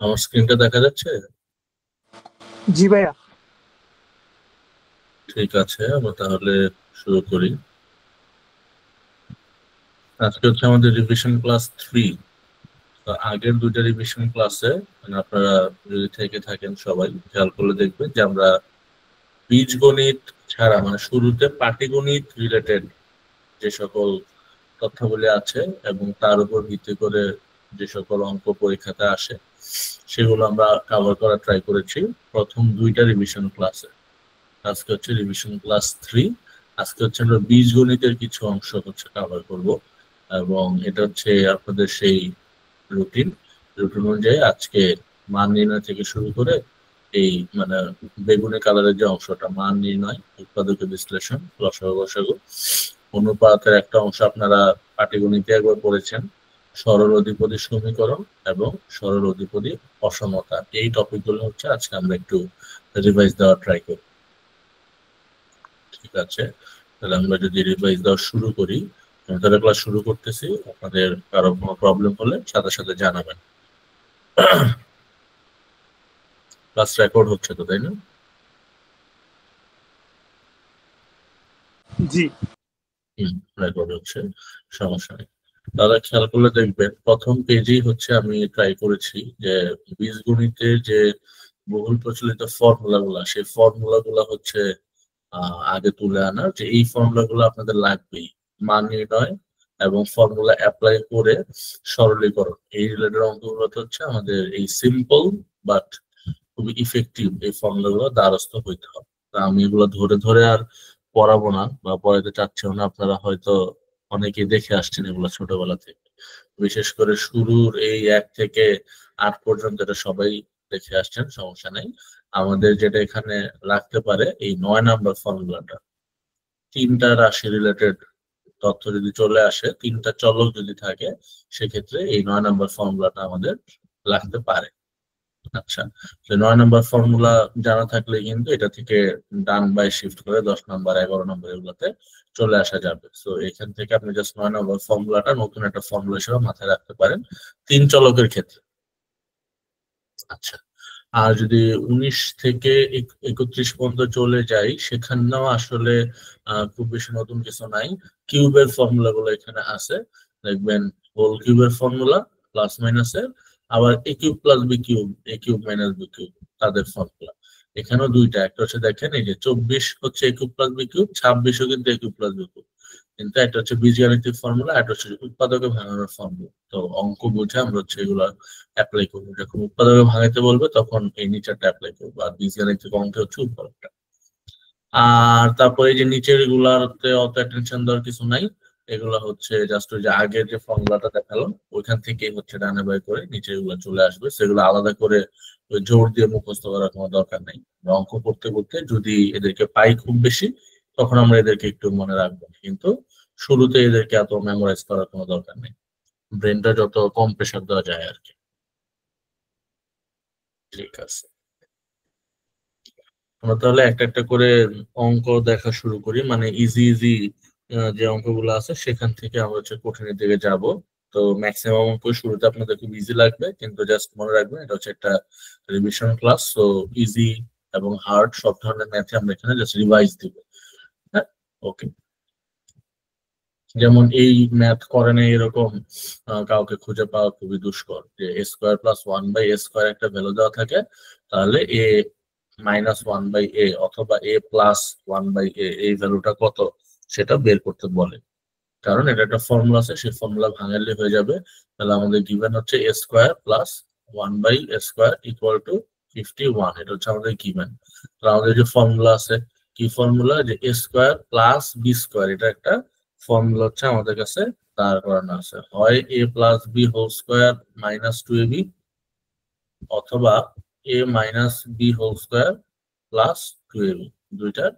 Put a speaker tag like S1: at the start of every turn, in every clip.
S1: আমার স্ক্রিনটা দেখা যাচ্ছে?
S2: জি ভাইয়া।
S1: ঠিক আছে, আমরা তাহলে শুরু করি। আজকে হচ্ছে আমাদের রিভিশন ক্লাস 3। আগের দুইটা রিভিশন ক্লাসে আপনারা যদি থেকে থাকেন সবাই খেয়াল করে দেখবেন যে আমরা বীজগণিত ছাড়া শুরুতে পাটিগণিত রিলেটেড যে সকল তথ্যাবলী আছে এবং তার উপর ভিত্তি করে যে সকল অঙ্ক পরীক্ষাতে আসে সেগুলো আমরা কভার করা ট্রাই করেছি প্রথম দুইটা রিভিশন ক্লাসে। আজকে হচ্ছে রিভিশন ক্লাস 3। আজকে হচ্ছে আমরা বীজগণিতের কিছু অংশ হচ্ছে কভার করব এবং এটা হচ্ছে আপনাদের সেই রুটিন অনুযায়ী আজকে মান নির্ণয় থেকে শুরু করে এই বেগুনি কালারের যে অংশটা মান নির্ণয়, উৎপাদকের বিশ্লেষণ, লসাগু গসাগু, অনুপাতের একটা অংশ আপনারা পাটিগণিতে একবার পড়েছেন, সরল অধিপতি সমীকরণ এবং সরল অধিপতি অসমতা। এই টপিকগুলো হচ্ছে আজকে আমরা একটু রিভাইজ দেওয়ার ট্রাই করি। ঠিক আছে, তাহলে আমরা যদি রিভাইজ দেওয়া শুরু করি, তাহলে ক্লাস শুরু করতেছি। আপনাদের কারো কোনো প্রবলেম হলে সাথে সাথে জানাবেন। ক্লাস রেকর্ড হচ্ছে তো, তাই না?
S2: জি
S1: রেকর্ড হচ্ছে, সমস্যা নেই। তাহলে খেয়াল করলে দেখবেন প্রথম পেজেই হচ্ছে আমি ট্রাই করেছি যে বীজগণিতের যে বহুল প্রচলিত ফর্মুলা গুলা, সেই ফর্মুলা গুলা হচ্ছে আগে তুলে আনার, যে এই ফর্মুলা গুলো আপনাদের লাগবেই মান নির্ণয় এবং ফর্মুলা অ্যাপ্লাই করে সরলীকরণ, এই রিলেটেড অঙ্কগুলো হচ্ছে আমাদের এই সিম্পল বাট খুবই ইফেক্টিভ এই ফর্মুলা গুলো দ্বারস্থ হইতে হবে। আমি এগুলো ধরে ধরে আর পড়াবো না বা পড়াতে চাচ্ছিও না। আপনারা হয়তো অনেকেই দেখে আসছেন এগুলো ছোটবেলা থেকে, বিশেষ করে শুরুর এই 1 থেকে 8 পর্যন্ত এটা সবাই দেখে আসছেন, সমস্যা নেই। আমাদের যেটা এখানে রাখতে পারে এই 9 নাম্বার ফর্মুলাটা, তিনটা রাশি রিলেটেড তথ্য যদি চলে আসে, তিনটা চলক যদি থাকে, সেক্ষেত্রে এই 9 নাম্বার ফর্মুলাটা আমাদের লাগতে পারে। আচ্ছা, 9 নাম্বার ফর্মুলা জানা থাকলে কিন্তু এটা থেকে ডান বাই শিফট করে 10 নাম্বার 11 নাম্বার এগুলোতে চলে আসা যাবে। তো এখান থেকে আপনি জাস্ট 9 নাম্বার ফর্মুলাটা নতুন একটা ফর্মুলা হিসেবে মাথায় রাখতে পারেন তিন চলকের ক্ষেত্রে। আচ্ছা, আর যদি 19 থেকে 31 পর্যন্ত চলে যাই, সেখানেও আসলে খুব বেশি নতুন কিছু নাই। কিউবের ফর্মুলা গুলো এখানে আছে, দেখবেন হোল কিউবের ফর্মুলা প্লাস মাইনাসের, আবার এ কিউব প্লাস বি কিউব, এ কিউব মাইনাস বি কিউব, তাদের ফর্মুলা এখানেও দুইটা। একটা হচ্ছে দেখেন এই যে 24 হচ্ছে এ কিউব প্লাস বি কিউব, 26ও কিন্তু এ কিউব প্লাস বি কিউব, কিন্তু একটা হচ্ছে বীজগাণিতিক ফর্মুলা, একটা হচ্ছে উৎপাদকে ভাঙানোর ফর্মুলা। তো অঙ্ক বুঝে আমরা হচ্ছে এগুলো অ্যাপ্লাই করবো। যখন উৎপাদকে ভাঙাইতে বলবে তখন এই নিচেরটা অ্যাপ্লাই করবো, আর বীজগাণিতিক অঙ্কে হচ্ছে উৎপাদকটা। আর তারপরে এই যে নিচের গুলাতে অত অ্যাটেনশন দেওয়ার কিছু নাই, এগুলা হচ্ছে জাস্ট ওই যে আগের যে ফর্মুলাটা দেখালাম ওইখান থেকেই হচ্ছে ডানে বাই করে নিচের গুলা চলে আসবে। সেগুলো আলাদা করে ওই জোর দিয়ে মুখস্থ করার কোনো দরকার নেই। অঙ্ক করতে করতে যদি এদেরকে পাই খুব বেশি, তখন আমরা এদেরকে একটু মনে রাখবো, কিন্তু শুরুতে এদেরকে এত মেমোরাইজ করার কোনো দরকার নেই। ব্রেনটা যত কম প্রেশার দেওয়া যায় আর কি। ঠিক আছে, আমরা তাহলে একটা একটা করে অঙ্ক দেখা শুরু করি। ইজি ইজি যে অঙ্কগুলো আছে সেখান থেকে আমরা হচ্ছে কঠিনের দিকে যাব। তো ম্যাক্সিমাম অঙ্ক শুরুতে আপনাদের খুব ইজি লাগবে, কিন্তু জাস্ট মনে রাখবেন এটা হচ্ছে একটা রিভিশন ক্লাস। তো ইজি এবং হার্ড সব ধরনের ম্যাথে আমরা এখানে জাস্ট রিভাইজ দিব। হ্যাঁ, ওকে। যেমন এই ম্যাথ করে না এরকম কাউকে খুঁজে পাওয়া খুবই দুষ্কর, যে এ স্কোয়ার প্লাস 1/a² একটা ভ্যালু দেওয়া থাকে, তাহলে এ মাইনাস 1/a অথবা এ প্লাস 1/a এই ভ্যালুটা কত সেটা বের করতে বলে। কারণ এটা একটা ফর্মুলা আছে, সেই ফর্মুলা ভাঙালে হয়ে যাবে। তাহলে আমাদের গিভেন হচ্ছে a² plus 1/a² equal to 51, এটা হচ্ছে আমাদের গিভেন। তো আমাদের যে ফর্মুলা আছে, কি ফর্মুলা, যে a² প্লাস b², এটা একটা ফর্মুলা হচ্ছে আমাদের কাছে দাঁড় করানো আছে। হয় a plus B whole square minus 2ab, অথবা a minus B whole square plus 2ab, দুইটার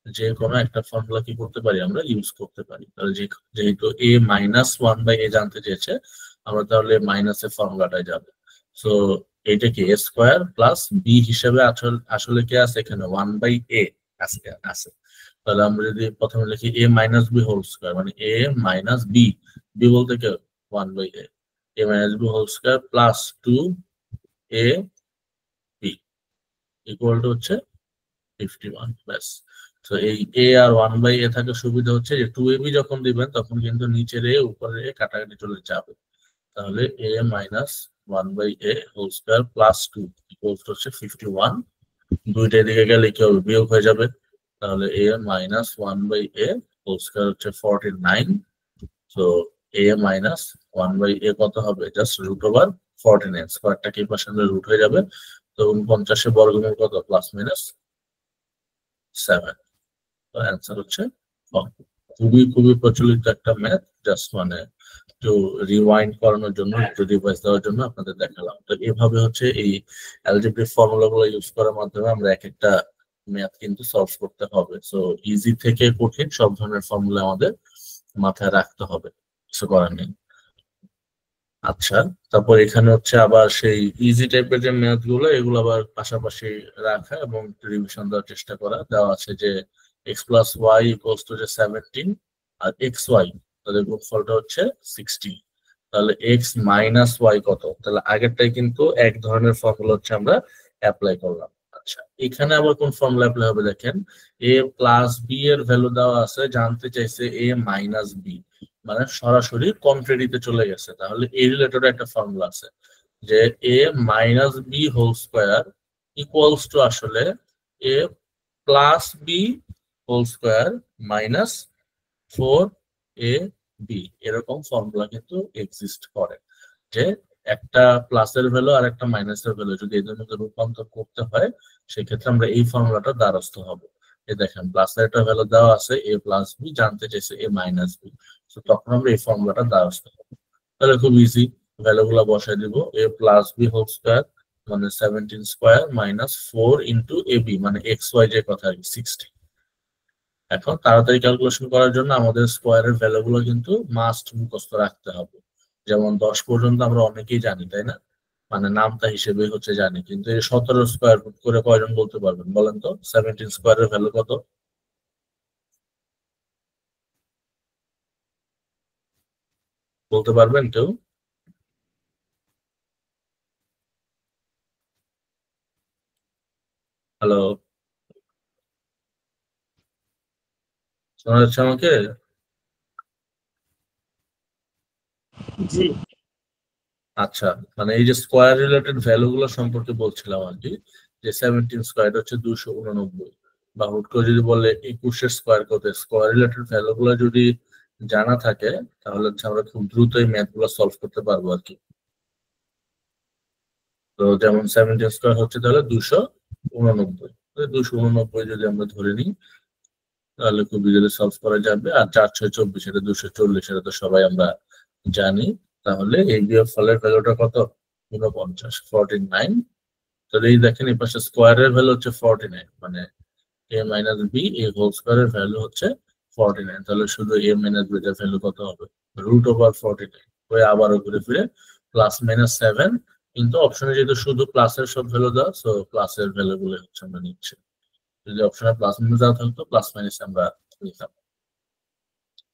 S1: যে কোনো একটা ফর্মুলা কি করতে পারি আমরা ইউজ করতে পারি। তাহলে যেহেতু a -1/a জানতে চেয়েছে, আমরা তাহলে মাইনাসের ফর্মুলাটাই যাবে। সো এটা কি a² প্লাস বি হিসেবে আসলে কি আছে এখানে 1/a আছে। তাহলে আমরা যদি প্রথমে লিখি a minus B whole square, মানে a মাইনাস বি, বি বলতে কি 1/a, a minus B whole square plus 2 A B equal to হচ্ছে 51 ব্যাস। তো এই এ আর 1/a থাকার সুবিধা হচ্ছে যে 2ab যখন দিবেন তখন কিন্তু নিচের এ উপরে এ কাটাকাটি চলে যাবে। তাহলে a minus 1/a whole square plus 2 equal to হচ্ছে 51। দুইটা দিকে গেলে কি হবে, বিয়োগ হয়ে যাবে। তাহলে a minus 1/a whole square হচ্ছে 49। তো এ মাইনাস 1/a কত হবে, জাস্ট রুট ওভার 49, স্কয়ারটা কি পাশে রুট হয়ে যাবে। তো 49 এর বর্গমূল কত, প্লাস মাইনাস 7। তো অ্যান্সার হচ্ছে খুবই খুবই প্রচলিত একটা ম্যাথ, জাস্ট মানে একটু রিওয়াইন্ড করানোর জন্য, একটু রিভাইজ দেওয়ার জন্য আপনাদের দেখালাম। তো এভাবে হচ্ছে এই অ্যালজেব্রিক ফর্মুলা গুলো ইউজ করার মাধ্যমে আমরা এক একটা ম্যাথ কিন্তু সলভ করতে হবে। সো ইজি থেকে কঠিন সব ধরনের ফর্মুলা আমাদের মাথায় রাখতে হবে, কিছু করার নেই। আচ্ছা, তারপর এখানে হচ্ছে আবার সেই ইজি টাইপের যে ম্যাথ গুলো, এগুলো আবার পাশাপাশি রাখা এবং রিভিশন দেওয়ার চেষ্টা করা। দেওয়া আছে যে X plus Y equals to যে 17 আর এক্স ওয়াই, তাদের গুণফলটা হচ্ছে 16। তাহলে এক্স মাইনাস ওয়াই কত, তাহলে আগেরটাই কিন্তু এক ধরনের ফর্মুলা হচ্ছে আমরা অ্যাপ্লাই করলাম। আচ্ছা, এখানে আবার কোন ফর্মুলা অ্যাপ্লাই হবে দেখেন, এ প্লাস বি এর ভ্যালু দেওয়া আছে, জানতে চাইছে এ মাইনাস বি, মানে সরাসরি কন্ট্রারিতে চলে গেছে। তাহলে এই রিলেটেড একটা ফর্মুলা আছে যে a minus B whole square equals to আসলে a plus B whole square minus 4 a b. এরকম ফর্মুলা কিন্তু এক্সিস্ট করে যে একটা প্লাসের ভ্যালু আর একটা মাইনাসের ভ্যালু যদি এদের মধ্যে রূপান্তর করতে হয়, সেক্ষেত্রে আমরা এই ফর্মুলাটা দ্বারস্থ হব। এই দেখেন প্লাসের একটা ভ্যালু দেওয়া আছে এ প্লাস বি, জানতে চাইছে এ মাইনাস বি, তো তখন আমরা এই ফর্মুলাটা দ্বারস্থ হব। তাহলে খুব ইজি, ভ্যালু গুলা বসাই দিব। এ প্লাস বি হোল স্কোয়ার মানে 17 square minus 4 into A B মানে এক্স ওয়াই যে কথা আর কি 60। এখন তাড়াতাড়ি ক্যালকুলেশন করার জন্য আমাদের স্কোয়ারের ভ্যালু গুলো কিন্তু মাস্ট মুখস্থ রাখতে হবে। যেমন 10 পর্যন্ত আমরা অনেকেই জানি, তাই না, মানে নামতা হিসেবে হচ্ছে জানি, কিন্তু এই 17 স্কোয়ার রুট করে কয়জন বলতে পারবেন বলেন তো? 17 স্কোয়ারের ভ্যালু কত বলতে পারবেন কেউ? হ্যালো, শোনা যাচ্ছে আমাকে?
S2: জি।
S1: আচ্ছা, মানে এই যে স্কোয়ার রিলেটেড ভ্যালু গুলো সম্পর্কে বলছিলাম আর কি, যে 17 স্কোয়ার হচ্ছে 289, বা হুট করে যদি বলে 21 স্কোয়ার কত, স্কোয়ার রিলেটেড ভ্যালু গুলো যদি জানা থাকে তাহলে হচ্ছে আমরা খুব দ্রুত এই ম্যাথ গুলো সলভ করতে পারবো আর কি। তো যেমন 17 স্কোয়ার হচ্ছে তাহলে 289, 289 যদি আমরা ধরে নিই তাহলে খুব ইজিলি সলভ করা যাবে। আর 4 6 24 এটা 240, এটা তো সবাই আমরা জানি। তাহলে এই বিয়োগফলের ভ্যালুটা কত, 49, 49। তাহলে এই দেখেন এই পাশে স্কোয়ারের ভ্যালু হচ্ছে 49, মানে এ মাইনাস বি এ হোল স্কোয়ারের ভ্যালু হচ্ছে 49। তাহলে শুধু এ মাইনাস বি এর ভ্যালু কত হবে, রুট ওভার 49 হয়ে আবারও ঘুরে ফিরে প্লাস মাইনাস 7। কিন্তু অপশনে যেহেতু শুধু প্লাসের সব ভ্যালু দেওয়া, সো প্লাসের ভ্যালু গুলো হচ্ছে আমরা নিচ্ছি। যদি অপশনে প্লাস মাইনাস দেওয়া থাকতো প্লাস মাইনাস আমরা নিতাম।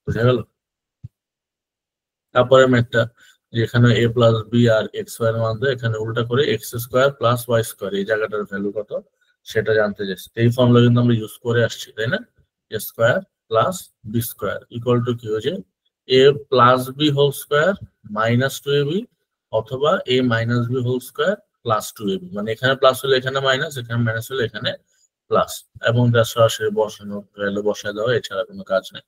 S1: বুঝা গেল? তারপরে ম্যাথটা যেখানে এ প্লাস বি আর এক্স ওয়াই এর মান দেয়, এখানে উল্টা করে x square plus y square এই জায়গাটার ভ্যালু কত সেটা জানতে চাইছি। এই ফর্মুলা কিন্তু আমরা ইউজ করে আসছি, তাই না? A square plus b square equal to কি হয়েছে, a plus B whole square minus 2ab, অথবা a minus B whole square plus 2ab। মানে এখানে প্লাস হলে এখানে মাইনাস, এখানে মাইনাস হলে এখানে প্লাস, এবং যা সরাসরি বসানো ভ্যালু বসায় দেওয়া, এছাড়া কোনো কাজ নেই।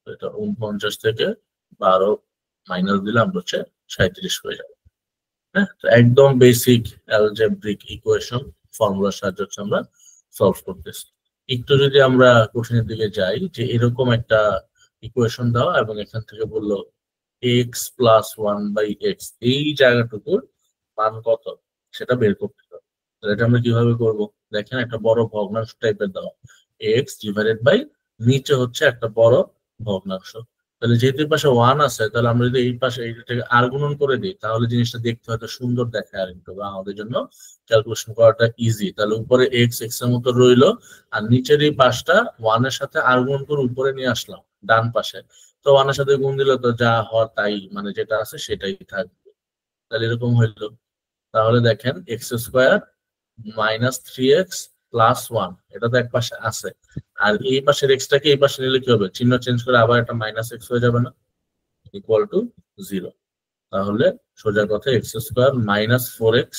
S1: এটা 49 থেকে 12 মাইনাস দিলে আমরা হচ্ছে 37 হয়ে যাবে। হ্যাঁ, তো একদম বেসিক অ্যালজেব্রিক ইকুয়েশন ফর্মুলার সাহায্যে হচ্ছে আমরা সলভ করতেছি। একটু যদি আমরা কোশ্চেনের দিকে যাই, যে এরকম একটা ইকুয়েশন দেওয়া এবং এখান থেকে বললো এক্স প্লাস 1/x, এই জায়গাটুকুর মান কত সেটা বের করতে হবে। তাহলে এটা আমরা কিভাবে করব, দেখেন একটা বড় ভগ্নাংশ টাইপের দেওয়া, এক্স ডিভাইডেড বাই নিচে হচ্ছে একটা বড় ভগ্নাংশ। তাহলে যেহেতু এই পাশে 1 আছে, তাহলে আমরা যদি এই পাশে এইটাকে আর গুণন করে দিই তাহলে জিনিসটা দেখতে হয়তো সুন্দর দেখায় আর একটু, বা আমাদের জন্য ক্যালকুলেশন করাটা ইজি। তাহলে উপরে এক্স এক্স এর মতো রইলো, আর নিচের এই পাশটা 1 এর সাথে আর গুণন করে উপরে নিয়ে আসলাম ডান পাশে। তো 1 এর সাথে গুণ দিলে তো যা হওয়ার তাই, মানে যেটা আছে সেটাই থাকবে। তাহলে এরকম হইলো। তাহলে দেখেন x square minus 3x plus 1, এটা তো এক পাশে আছে, আর এই পাশের এক্সটাকে এই পাশে নিলে কি হবে, চিহ্ন চেঞ্জ করে আবার একটা মাইনাস এক্স হয়ে যাবে না, ইকুয়াল টু 0। তাহলে সোজা কথা x square minus 4x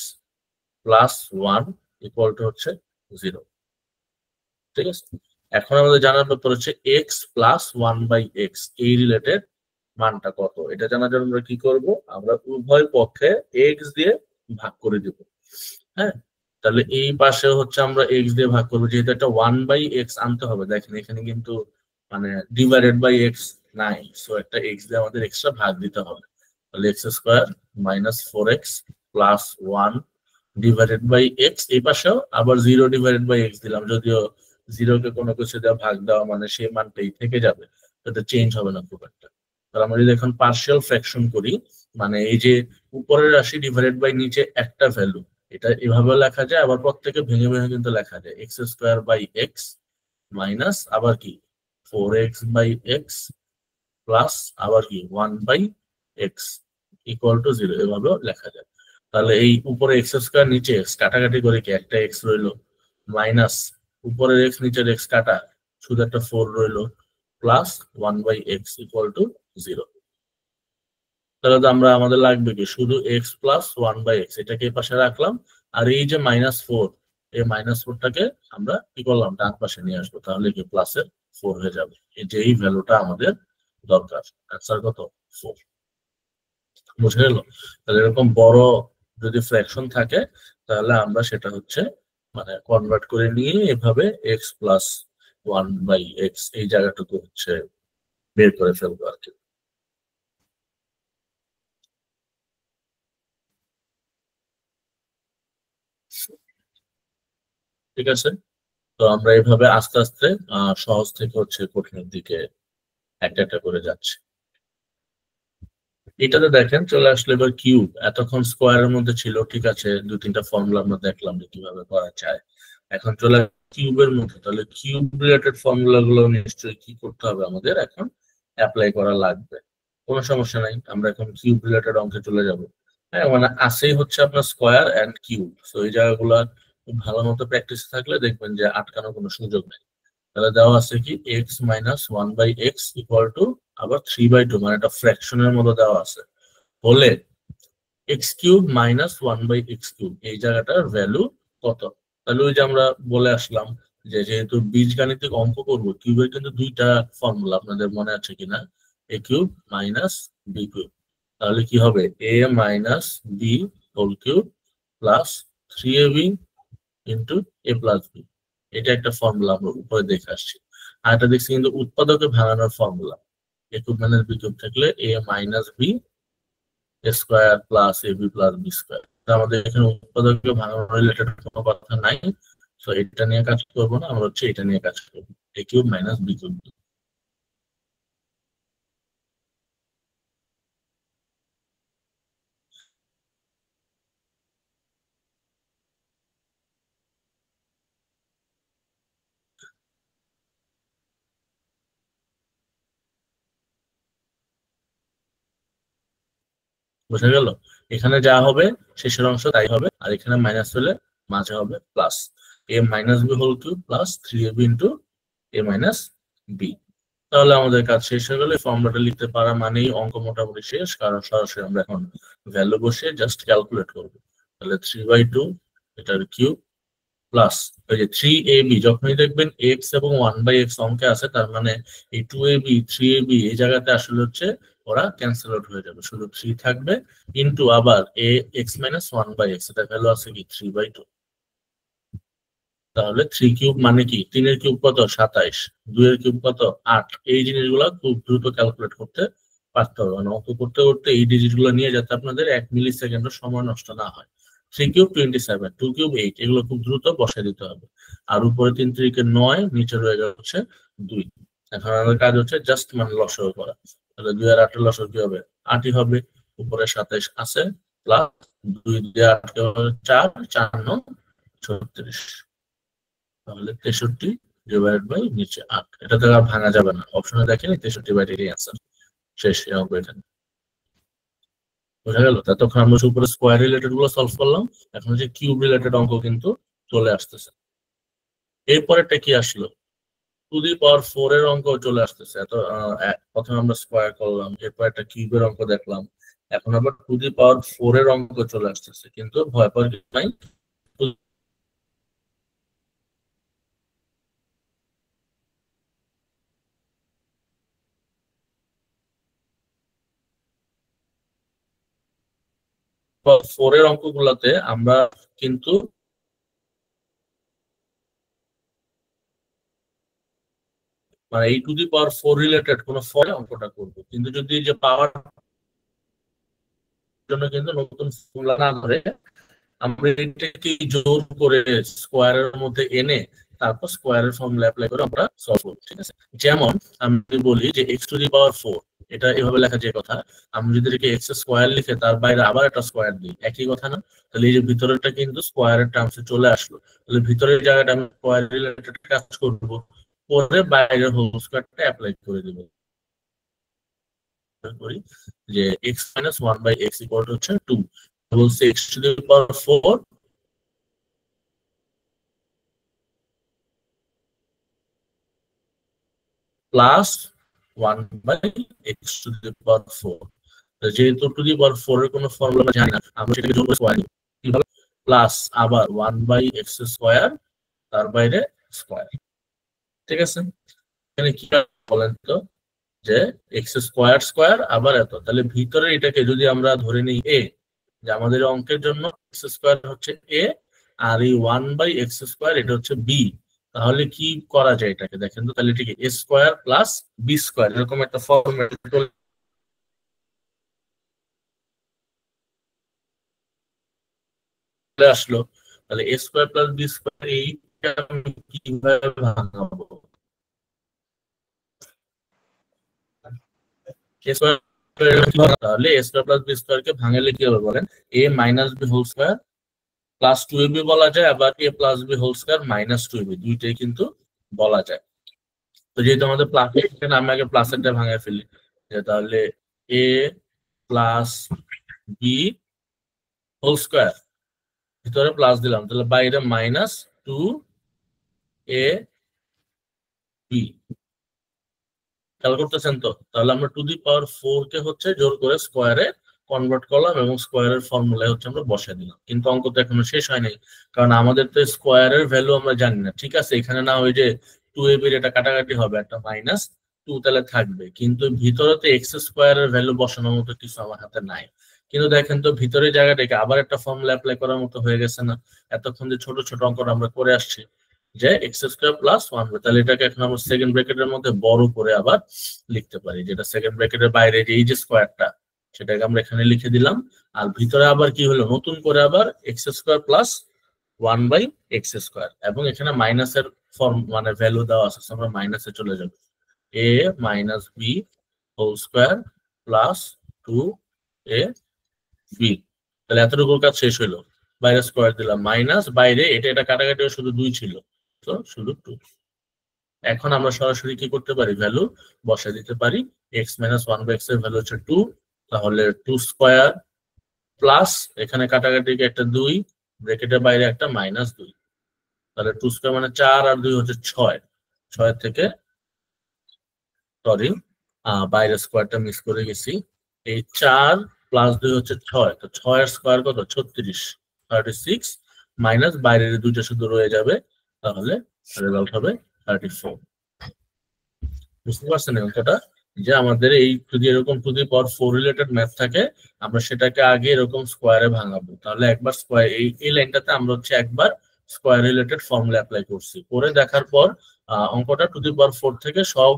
S1: plus 1 equal to হচ্ছে 0। ঠিক আছে, এখন আমাদের জানার ব্যাপার হচ্ছে এক্স প্লাস 1/x এই রিলেটেড মানটা কত। এটা জানার জন্য আমরা কি করব, আমরা উভয় পক্ষে এক্স দিয়ে ভাগ করে দিব। হ্যাঁ, তাহলে এই পাশে হচ্ছে আমরা এক্স দিয়ে ভাগ করবো, যেহেতু একটা 1/x আনতে হবে। দেখেন এখানে কিন্তু মানে ডিভাইডেড বাই এক্স নাই, সো একটা এক্স দিয়ে আমাদের এক্সট্রা ভাগ দিতে হবে। তাহলে x square minus 4x plus 1 divided by x, এই পাশেও আবার 0 ডিভাইডেড বাই এক্স দিলাম, যদিও 0 কে কোনো কিছু দিয়ে ভাগ দেওয়া মানে সেই মানটাই থেকে যাবে, এটা চেঞ্জ হবে না খুব একটা। তাহলে আমরা যদি এখন পার্শিয়াল ফ্র্যাকশন করি, মানে এই যে উপরের রাশি ডিভাইডেড বাই নিচে একটা ভ্যালু, এটা এভাবে লেখা যায়, আবার প্রত্যেকে ভেঙে ভেঙে কিন্তু লেখা যায় x square by x minus আবার কি 4x বাই এক্স প্লাস আবার কি 1/x ইকুয়াল টু 0, এভাবেও লেখা যায়। তাহলে এই উপরে এক্স স্কোয়ার নিচে এক্স কাটাকাটি করে কি একটা এক্স রইলো, মাইনাস উপরের এক্স নিচের এক্স কাটা শুধু একটা 4 রইলো, প্লাস 1/x ইকুয়াল টু 0। তাহলে তো আমরা আমাদের লাগবে কি শুধু এক্স প্লাস 1/x, এটাকে এই পাশে রাখলাম, আর এই যে -4, এই -4টাকে আমরা কি করলাম ডান পাশে নিয়ে আসবো, তাহলে কি প্লাসের 4 হয়ে যাবে। এই যে এই ভ্যালুটা আমাদের দরকার, অ্যান্সার কত 4। বুঝে গেল? তাহলে এরকম বড় যদি ফ্র্যাকশন থাকে তাহলে আমরা সেটা হচ্ছে মানে কনভার্ট করে নিয়ে এভাবে এক্স প্লাস 1/x এই জায়গাটুকু হচ্ছে বের করে ফেলবো আর কি। ঠিক আছে, তো আমরা এইভাবে আস্তে আস্তে সহজ থেকে হচ্ছে কঠিনের দিকে একটা একটা করে যাচ্ছি। এটাতে দেখেন চলে আসলো এবার কিউব, এতক্ষণ স্কোয়ারের মধ্যে ছিল, ঠিক আছে, 2-3টা ফর্মুলা আমরা দেখলাম যে কিভাবে করা যায়। এখন চলে কিউবের মধ্যে, তাহলে কিউব রিলেটেড ফর্মুলা গুলো নিশ্চয়ই কি করতে হবে আমাদের এখন অ্যাপ্লাই করা লাগবে। কোনো সমস্যা নাই, আমরা এখন কিউব রিলেটেড অঙ্কে চলে যাব। হ্যাঁ, মানে আসেই হচ্ছে আপনার স্কোয়ার এন্ড কিউব, তো এই জায়গাগুলো খুব ভালো মতো প্র্যাকটিস থাকলে দেখবেন যে আটকানোর কোনো সুযোগ নেই। তাহলে দেওয়া আছে কি x minus 1/x equal to আবার 3/2, মানে একটা ফ্র্যাকশনের মতো দেওয়া আছে, হলে x cube minus 1/x cube এই জায়গাটার ভ্যালু কত। তাহলে ওই যে আমরা বলে আসলাম যে যেহেতু বীজগাণিতিক অঙ্ক করবো, কিউবের কিন্তু দুইটা ফর্মুলা, আপনাদের মনে আছে কিনা, a cube minus b cube. তাহলে কি হবে a minus B whole cube plus 3ab into a plus b, এটা একটা ফর্মুলা আমরা উপরে দেখে আসছি। আর এটা দেখছি কিন্তু উৎপাদকে ভাঙানোর ফর্মুলা, এ কিউব মাইনাস বি কিউব থাকলে এ minus B square plus A B plus b square. আমাদের এখানে উৎপাদকে ভাঙানো রিলেটেড কোনো কথা নাই, তো এটা নিয়ে কাজ করবো না, আমরা হচ্ছে এটা নিয়ে কাজ করবো, এ কিউব মাইনাস বি কিউব। বোঝা গেল? এখানে যা হবে শেষের অংশ তাই হবে, আর এখানে মাইনাস হলে মাঝে হবে plus, a minus B whole cube plus 3ab into a minus b. তাহলে আমাদের কাজ শেষ হয়ে গেলে ফর্মুলাটা লিখতে পারা মানেই অঙ্ক মোটামুটি শেষ, কারণ সরাসরি আমরা এখন ভ্যালু বসে জাস্ট ক্যালকুলেট করবো। তাহলে 3/2 এটার কিউব প্লাস ওই যে 3ab, যখনই দেখবেন এক্স এবং 1/x অঙ্কে আছে তার মানে এই 2ab 3ab এই জায়গাতে আসলে হচ্ছে ওরা ক্যান্সেল আউট হয়ে যাবে, শুধু 3 থাকবে, ইন্টু আবার এ এক্স মাইনাস 1/x, এটা ভ্যালু আছে কি 3/2। তাহলে 3 কিউব মানে কি 3 এর কিউব কত 27, 2 এর কিউব কত 8। এই জিনিসগুলো খুব দ্রুত ক্যালকুলেট করতে পারতে হবে, মানে অঙ্ক করতে করতে এই ডিজিট গুলো নিয়ে যাতে আপনাদের 1 মিলি সেকেন্ডও সময় নষ্ট না হয়। 3 কিউব 27, 2 কিউব 8, এগুলো খুব দ্রুত বসাই দিতে হবে। আর উপরে 3 3 কে 9, নিচে রয়ে যাচ্ছে 2। এখন আমাদের কাজ হচ্ছে জাস্ট মানে লসাগু করা। তাহলে 2 আর 8 এর লসাগু কি হবে 8ই হবে, উপরে 27 আছে প্লাস 2 দিয়ে 8 কে 4, 4 9 36, তাহলে 63 ডিভাইডেড বাই নিচে 8, এটা তো আর ভাঙা যাবে না, অপশনে দেখেনি 63/8 অ্যান্সার শেষ এই অঙ্ক এখানে। বোঝা গেল? তখন আমরা উপরে স্কোয়ার রিলেটেড গুলো সলভ করলাম, এখন হচ্ছে কিউব রিলেটেড অঙ্ক কিন্তু চলে আসতেছে। এরপরেটা কি আসলো? টু দি পাওয়ার 4 এর অঙ্ক চলে আসতেছে। প্রথমে আমরা স্কোয়ার করলাম, এরপর একটা কিউবের অঙ্ক দেখলাম, এখন আবার টু দি পাওয়ার 4 এর অঙ্ক চলে আসতেছে। কিন্তু ভয় পাওয়ার কিছু নাই, ফোর এর অঙ্কগুলোতে আমরা কিন্তু মানে এই টু দি পাওয়ার 4 রিলেটেড কোন ফলে অঙ্কটা করবো, কিন্তু যদি যে পাওয়ার জন্য কিন্তু নতুন ফর্মুলা না ধরে আমরা এটাকে জোর করে স্কোয়ারের মধ্যে এনে তারপর স্কোয়ারের ফর্মুলা অ্যাপ্লাই করে আমরা সলভ করব। ঠিক আছে, যেমন আমি বলি যে এক্স টু দি পাওয়ার 4, এটা এভাবে লেখা যে কথা, আমি যদি এটাকে এক্স স্কোয়ার লিখে তার বাইরে আবার একটা স্কোয়ার দিই, একই কথা না? তাহলে এই যে ভিতরেরটা কিন্তু স্কোয়ারের টার্মসে চলে আসলো, তাহলে ভিতরের জায়গাটা আমি স্কোয়ার রিলেটেড কাজ করব, পরে বাইরের হোল স্কোয়ারটা অ্যাপ্লাই করে দিব। করি যে x minus one by x equal to হচ্ছে 2, বলছে x to the power 4 plus 1 by x to the power 4। যেহেতু টু দি পাওয়ার 4 এর কোনো ফর্মুলা আমরা জানি না, আমরা সেটাকে যোগ করে স্কয়ার দিব, কিভাবে? প্লাস আবার 1 বাই এক্স স্কয়ার, তার বাইরে স্কয়ার। ঠিক আছে, এখানে কি বলেন তো, যে এক্স স্কয়ার স্কয়ার আবার এত, তাহলে ভিতরে এটাকে যদি আমরা ধরে নিই এ, যে আমাদের অঙ্কের জন্য এক্স স্কয়ার হচ্ছে এ, আর এই 1 বাই এক্স স্কয়ার এটা হচ্ছে বি, তাহলে কি করা যায় এটাকে দেখেন তো, তাহলে ঠিক a square plus b square এরকম একটা ফর্মুলা চলে আসলো। তাহলে a square plus b square এইটা আমি কিভাবে ভাঙাবো? তাহলে a square plus b square কে ভাঙালে কি হবে বলেন? A minus B whole square plus 2ab বলা যায়, আবার a plus B whole square minus 2ab, দুইটাই কিন্তু বলা যায়। তো যেহেতু আমাদের প্লাস এখানে, আমি আগে প্লাসেরটা ভাঙায় ফেলি, তাহলে এ প্লাস বি হোল স্কয়ার, ভিতরে প্লাস দিলাম, তাহলে বাইরে মাইনাস 2a বি। খেয়াল করতেছেন তো? তাহলে আমরা টু দি পাওয়ার 4 কে হচ্ছে জোর করে স্কোয়ারে কনভার্ট করলাম এবং স্কোয়ারের ফর্মুলায় হচ্ছে আমরা বসাই দিলাম। কিন্তু অঙ্ক তো এখনো শেষ হয় নাই, কারণ আমাদের তো স্কোয়ারের ভ্যালু আমরা জানি না। ঠিক আছে, এখানে না ওই যে 2ab এর এটা কাটাকাটি হবে, একটা মাইনাস 2 তাহলে থাকবে, কিন্তু ভিতরে তো এক্স স্কোয়ারের ভ্যালু বসানোর মতো কিছু আমার হাতে নাই। কিন্তু দেখেন তো ভিতরের জায়গাটাকে আবার একটা ফর্মুলা অ্যাপ্লাই করার মতো হয়ে গেছে না? এতক্ষণ যে ছোট ছোট অঙ্ক আমরা করে আসছি যে এক্স স্কোয়ার প্লাস 1, তাহলে এটাকে এখন আমরা সেকেন্ড ব্র্যাকেটের মধ্যে বড় করে আবার লিখতে পারি, যেটা সেকেন্ড ব্র্যাকেটের বাইরে যে এই যে স্কোয়ারটা, সেটাকে আমরা এখানে লিখে দিলাম। আর ভিতরে আবার কি হলো, নতুন করে আবার x square plus 1 by x square, এবং এখানে মাইনাসের ফর্ম মানে ভ্যালু দেওয়া আছে, আমরা মাইনাসে চলে যাব, a minus B whole square plus 2a b. তাহলে এতটুকু কাজ শেষ হলো, বাইরে স্কোয়ার দিলাম, মাইনাস বাইরে এটা এটা কাটাকাটি শুধু 2 ছিল, তো শুধু 2। এখন আমরা সরাসরি কি করতে পারি, ভ্যালু বসাই দিতে পারি। এক্স মাইনাস 1 বাই এক্স এর ভ্যালু হচ্ছে 2, তাহলে 2 স্কোয়ার প্লাস এখানে কাটাকাটি একটা 2, ব্র্যাকেটের বাইরে একটা মাইনাস 2, তাহলে 2 স্কোয়ার মানে 4 আর 2 হচ্ছে 6, 6 থেকে সরি বাইরে স্কোয়ারটা মিস করে গেছি, এই 4 প্লাস 2 হচ্ছে 6, তো 6 এর স্কোয়ার কত, 36, 36 মাইনাস বাইরের দুইটা শুধু রয়ে যাবে, তাহলে রেজাল্ট হবে 34। বুঝতে পারছেন অঙ্কটা? যে আমাদের এই যদি এরকম two the power 4 related math থাকে, আমরা সেটাকে আগে এরকম স্কোয়ারে ভাঙাবো, তাহলে একবার স্কোয়ার এই লাইনটাতে আমরা হচ্ছে একবার স্কোয়ার রিলেটেড ফর্মুলা অ্যাপ্লাই করছি, করে দেখার পর অঙ্কটা টু দি পাওয়ার 4 থেকে সব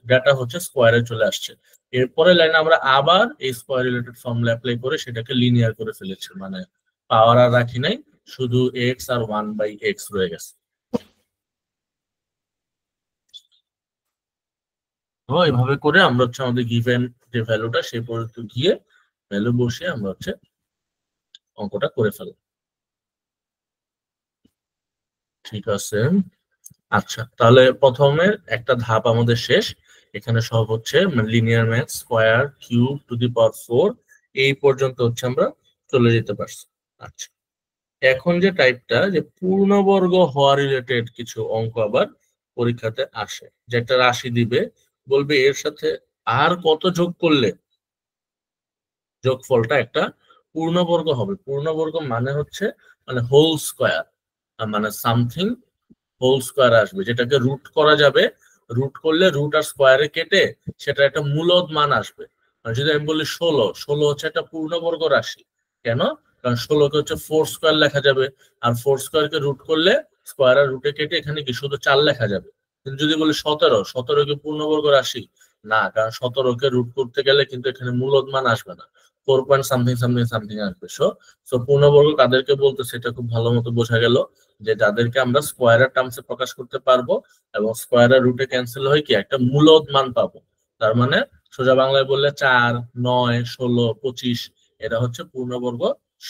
S1: ডাটা হচ্ছে স্কোয়ারে চলে আসছে। এরপরে লাইনে আমরা আবার এই স্কোয়ার রিলেটেড ফর্মুলা অ্যাপ্লাই করে সেটাকে লিনিয়ার করে ফেলেছি, মানে পাওয়ার আর রাখি নাই, শুধু এক্স আর 1 বাই এক্স রয়ে গেছে। তো এইভাবে করে আমরা হচ্ছে আমাদের গিভেন যে ভ্যালুটা সেই পর্যন্ত গিয়ে ভ্যালু বসিয়ে আমরা হচ্ছে অঙ্কটা করে ফেললাম। ঠিক আছে, আচ্ছা তাহলে প্রথমে একটা ধাপ আমাদের শেষ। এখানে সব হচ্ছে linear math, square, cube, to the power 4, এই পর্যন্ত হচ্ছে আমরা চলে যেতে পারছি। আচ্ছা, এখন যে টাইপটা যে পূর্ণবর্গ হওয়া রিলেটেড কিছু অঙ্ক আবার পরীক্ষাতে আসে, যে একটা রাশি দিবে, বলবে এর সাথে আর কত যোগ করলে যোগফলটা একটা পূর্ণবর্গ হবে। পূর্ণবর্গ মানে হচ্ছে মানে হোল স্কয়ার, মানে সামথিং হোল স্কয়ার আসবে, যেটাকে রুট করা যাবে। রুট করলে রুট আর স্কয়ারে কেটে সেটা একটা মূলদ মান আসবে। আর যদি আমি বলি 16, 16 হচ্ছে একটা পূর্ণবর্গ রাশি। কেন? কারণ 16 কে হচ্ছে 4 স্কয়ার লেখা যাবে, আর 4 স্কয়ারকে রুট করলে স্কয়ার আর রুটে কেটে এখানে কি শুধু 4 লেখা যাবে। কিন্তু যদি বলি 17, 17 কি পূর্ণবর্গ রাশি? না, কারণ 17 কে রুট করতে গেলে কিন্তু এখানে মূলদ মান আসবে না, 4 পয়েন্ট সামথিং সামথিং সামথিং আসবে। সো পূর্ণবর্গ কাদেরকে বলতে সেটা খুব ভালো মতো বোঝা গেল, যে যাদেরকে আমরা স্কোয়ারের টার্মসে প্রকাশ করতে পারবো এবং স্কোয়ারের রুটে ক্যান্সেল হয়ে কি একটা মূলদ মান পাবো। তার মানে সোজা বাংলায় বললে 4, 9, 16, 25 এটা হচ্ছে পূর্ণবর্গ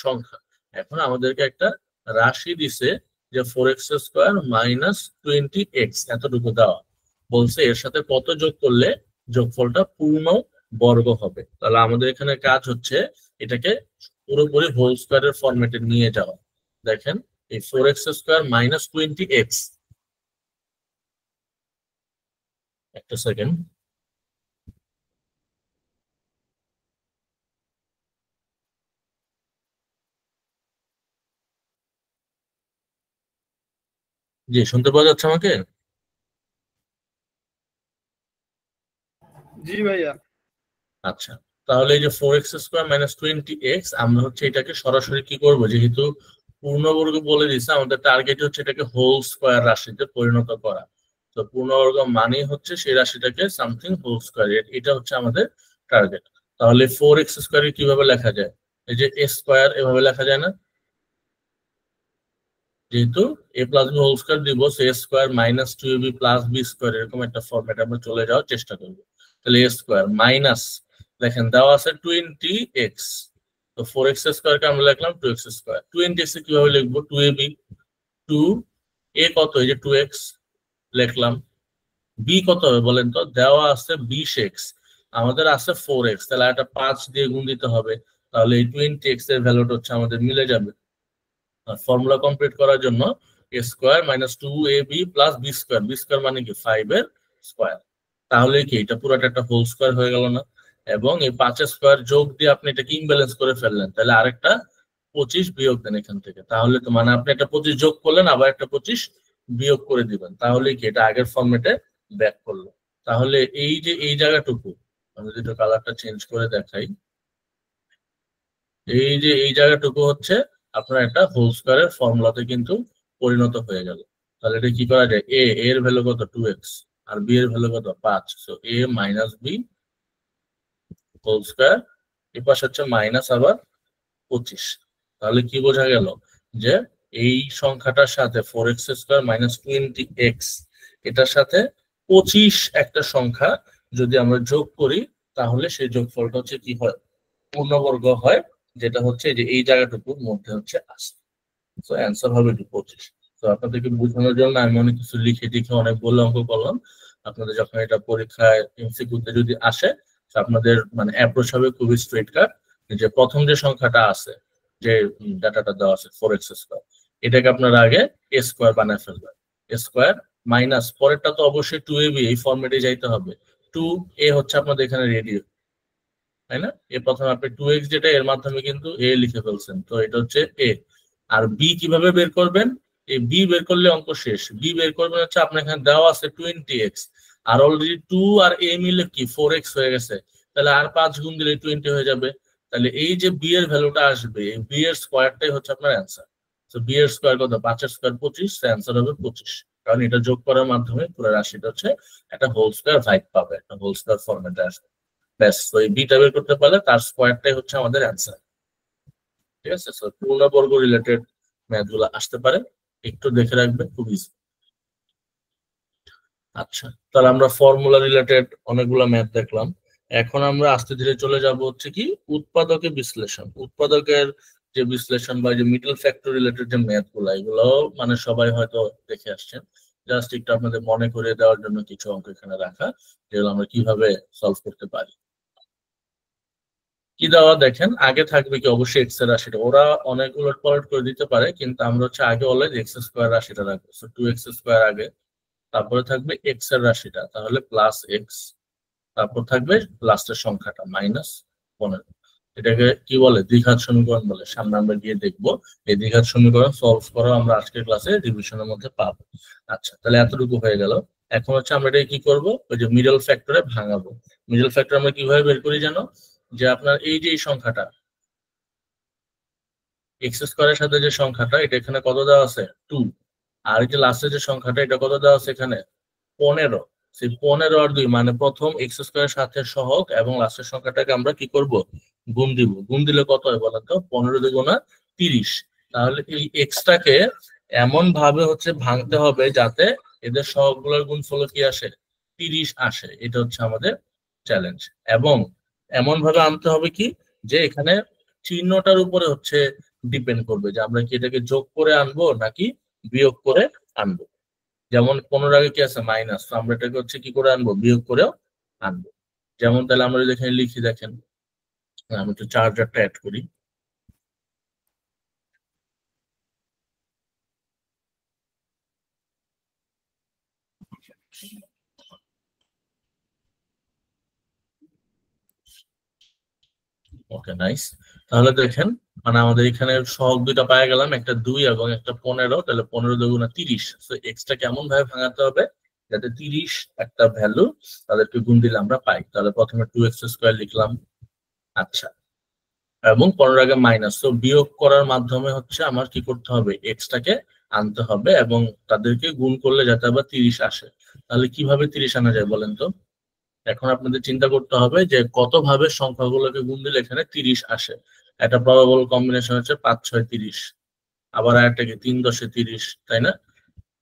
S1: সংখ্যা। এখন আমাদেরকে একটা রাশি দিছে যে 4x² মাইনাস 20x এতটুকু দেওয়া, বলছে এর সাথে কত যোগ করলে যোগফলটা পূর্ণ বর্গ হবে। তাহলে আমাদের এখানে কাজ হচ্ছে এটাকে পুরোপুরি হোল স্কোয়ারের ফরম্যাটে নিয়ে যাওয়া। দেখেন এই 4x² মাইনাস 20x, একটা সেকেন্ড, জি শুনতে পাওয়া যাচ্ছে আমাকে?
S2: জি ভাইয়া।
S1: আচ্ছা, তাহলে এই যে 4x² মাইনাস 20x আমরা হচ্ছে এটাকে সরাসরি কি করব, যেহেতু পূর্ণবর্গ বলে দিচ্ছে, আমাদের টার্গেট হচ্ছে এটাকে হোল স্কোয়ার রাশিতে পরিণত করা। তো পূর্ণবর্গ মানে হচ্ছে সেই রাশিটাকে সামথিং হোল স্কোয়ার, এটা হচ্ছে আমাদের টার্গেট। তাহলে 4x² কিভাবে লেখা যায়? এই যে a স্কোয়ার এভাবে লেখা যায় না, যেহেতু a plus B whole square দিব, so a square minus 2ab plus b square এরকম একটা ফরম্যাটে আমরা চলে যাওয়ার চেষ্টা করবো। তাহলে a স্কোয়ার মাইনাস, দেখেন দেওয়া আছে 20x, তো 4x² কে আমরা লিখলাম 2x²। 20x কিভাবে লিখবো? 2ab, 2a কত, এই যে 2x লিখলাম। b কত হবে বলেন তো? দেওয়া আছে 20x, আমাদের আছে 4x, তাহলে একটা 5 দিয়ে গুণ দিতে হবে, তাহলে এই 20x এর ভ্যালুটা হচ্ছে আমাদের মিলে যাবে। ফর্মুলা কমপ্লিট করার জন্য a square minus 2ab plus b square, b square মানে কি 5 এর স্কোয়ার, তাহলে কি এটা পুরোটা একটা হোল স্কোয়ার হয়ে গেল না? এবং এই 5 স্কোয়ার যোগ দিয়ে আপনি এটাকে ইমব্যালেন্স করে ফেললেন, তাহলে আরেকটা 25 বিয়োগ দেন এখান থেকে, তাহলে তো মানে আপনি একটা 25 যোগ করলেন আবার একটা 25 বিয়োগ করে দিবেন, তাহলে কি এটা আগের ফরম্যাটে ব্যাক করলো। তাহলে এই যে এই জায়গাটুকু আমি যদি কালারটা চেঞ্জ করে দেখাই, এই যে এই জায়গাটুকু হচ্ছে আপনার একটা হোল স্কয়ারের ফর্মুলাতে কিন্তু পরিণত হয়ে গেল। তাহলে এটা কি করা যায়? এ এর ভ্যালু কত? 2x, আর বি এর ভ্যালু কত? 5, so a minus B whole square, এই পাশে হচ্ছে মাইনাস আবার 25। তাহলে কি বোঝা গেল? যে এই সংখ্যাটার সাথে 4x² মাইনাস 20x এটার সাথে 25 একটা সংখ্যা যদি আমরা যোগ করি, তাহলে সেই যোগফলটা হচ্ছে কি হয়? পূর্ণবর্গ হয়, যেটা হচ্ছে যে এই জায়গাটুকুর মধ্যে হচ্ছে আসে। তো অ্যান্সার হবে 25। তো আপনাদেরকে বোঝানোর জন্য আমি অনেক কিছু লিখে টিখে অনেক বলে অঙ্ক করলাম। আপনাদের যখন এটা পরীক্ষায় এমসিকিউতে যদি আসে, তো আপনাদের মানে অ্যাপ্রোচ হবে খুবই স্ট্রেট কাট, যে প্রথম যে সংখ্যাটা আছে, যে ডাটাটা দেওয়া আছে 4x², এটাকে আপনারা আগে a স্কোয়ার বানায় ফেলবেন। a স্কোয়ার মাইনাস পরেরটা তো অবশ্যই 2ab, এই ফরম্যাটে যাইতে হবে। 2a হচ্ছে আপনাদের এখানে রেডি, তাই না? এ প্রথমে আপনি 2x যেটা এর মাধ্যমে কিন্তু a লিখে ফেলছেন, তো এটা হচ্ছে a। আর বি কিভাবে বের করবেন? এই বি বের করলে অঙ্ক শেষ। বি বের করবেন হচ্ছে আপনার এখানে দেওয়া আছে 20x, R already 2 R a মিলে কি 4x হয়ে গেছে, তাহলে আর 5 গুণ দিলে 20 হয়ে যাবে। তাহলে এই যে বি এর ভ্যালুটা আসবে, এই বি এর স্কোয়ারটাই হচ্ছে আপনার অ্যান্সার। তো বি এর স্কোয়ার কত? 5 এর স্কোয়ার 25, অ্যান্সার হবে 25, কারণ এটা যোগ করার মাধ্যমে পুরো রাশিটা হচ্ছে একটা হোল স্কোয়ার ভাইব পাবে, একটা হোল স্কোয়ার ফরম্যাটে আসবে। ব্যাস, তো এই বিটা বের করতে পারলে তার স্কোয়ারটাই হচ্ছে আমাদের অ্যান্সার। ঠিক আছে, সো পূর্ণবর্গ রিলেটেড ম্যাথ গুলো আসতে পারে, একটু দেখে রাখবে, খুব ইজি। আচ্ছা, তাহলে আমরা ফর্মুলা রিলেটেড অনেকগুলো ম্যাথ দেখলাম। এখন আমরা আস্তে ধীরে চলে যাব হচ্ছে কি উৎপাদকের বিশ্লেষণ। উৎপাদকের যে বিশ্লেষণ বা যে মিডল ফ্যাক্টর রিলেটেড যে ম্যাথ গুলো, এগুলো মানে সবাই হয়তো দেখে আসছেন। জাস্ট একটু আপনাদের মনে করে দেওয়ার জন্য কিছু অঙ্ক এখানে রাখা, যেগুলো আমরা কিভাবে সলভ করতে পারি। কি দেওয়া দেখেন, আগে থাকবে কি অবশ্যই এক্স এর রাশিটা, ওরা অনেক উলট পালট করে দিতে পারে কিন্তু আমরা হচ্ছে আগে অলওয়েজ এক্স স্কোয়ার রাশিটা রাখবো। সো 2x স্কোয়ার আগে, তারপরে থাকবে এক্স এর রাশিটা, তাহলে প্লাস এক্স, তারপর থাকবে লাস্টের সংখ্যাটা -15। এটাকে কি বলে, দ্বিঘাত সমীকরণ বলে। সামনে আমরা গিয়ে দেখবো এই দ্বিঘাত সমীকরণ সলভ করা আমরা আজকের ক্লাসে রিভিশনের মধ্যে পাবো। আচ্ছা, তাহলে এতটুকু হয়ে গেল। এখন হচ্ছে আমরা এটা কি করব, ওই যে মিডল ফ্যাক্টরে ভাঙাবো। মিডল ফ্যাক্টর আমরা কিভাবে বের করি জানো, যে আপনার এই যে এই সংখ্যাটা এক্স স্কোয়ারের সাথে যে সংখ্যাটা, এটা এখানে কত দেওয়া আছে 2, আর এই যে লাস্টের যে সংখ্যাটা এটা কত দেওয়া আছে এখানে 15। সেই 15 আর 2 মানে প্রথম এক্স স্কোয়ারের সাথে সহগ এবং লাস্টের সংখ্যাটাকে আমরা কি করব, গুণ দিব। গুণ দিলে কত হয় বলেন তো, 15 দুগুণা 30। তাহলে এই এক্সটাকে এমন ভাবে হচ্ছে ভাঙতে হবে যাতে এদের সহগগুলোর গুণফল কি আসে, 30 আসে। এটা হচ্ছে আমাদের চ্যালেঞ্জ। এবং এমন ভাবে আনতে হবে কি, যে এখানে চিহ্নটার উপরে হচ্ছে ডিপেন্ড করবে যে আমরা কি এটাকে যোগ করে আনবো নাকি বিয়োগ করে আনবো। যেমন 15 আগে কি আছে মাইনাস, তো আমরা এটাকে হচ্ছে কি করে আনবো, বিয়োগ করেও আনবো। যেমন তাহলে আমরা যদি এখানে লিখি, দেখেন আমি একটু চার্জারটা অ্যাড করি। ওকে, নাইস। তাহলে দেখেন মানে আমাদের এখানে সহগ দুইটা পাওয়া গেলাম, একটা 2 এবং একটা 15। তাহলে 15 দুগুণা 30। তো এক্সটা কেমন ভাবে ভাঙাতে হবে যাতে 30 একটা ভ্যালু তাদেরকে গুণ দিলে আমরা পাই। তাহলে প্রথমে 2x স্কোয়ার লিখলাম। আচ্ছা, এবং 15 আগে মাইনাস, তো বিয়োগ করার মাধ্যমে হচ্ছে আমার কি করতে হবে, এক্সটাকে আনতে হবে এবং তাদেরকে গুণ করলে যাতে আবার 30 আসে। তাহলে কিভাবে 30 আনা যায় বলেন তো। এখন আপনাদের চিন্তা করতে হবে যে কত ভাবে সংখ্যাগুলোকে গুণ দিলে এখানে 30 আসে। একটা প্রবাবল কম্বিনেশন হচ্ছে 5 6 30, আবার একটা কি 3 10 30, তাই না?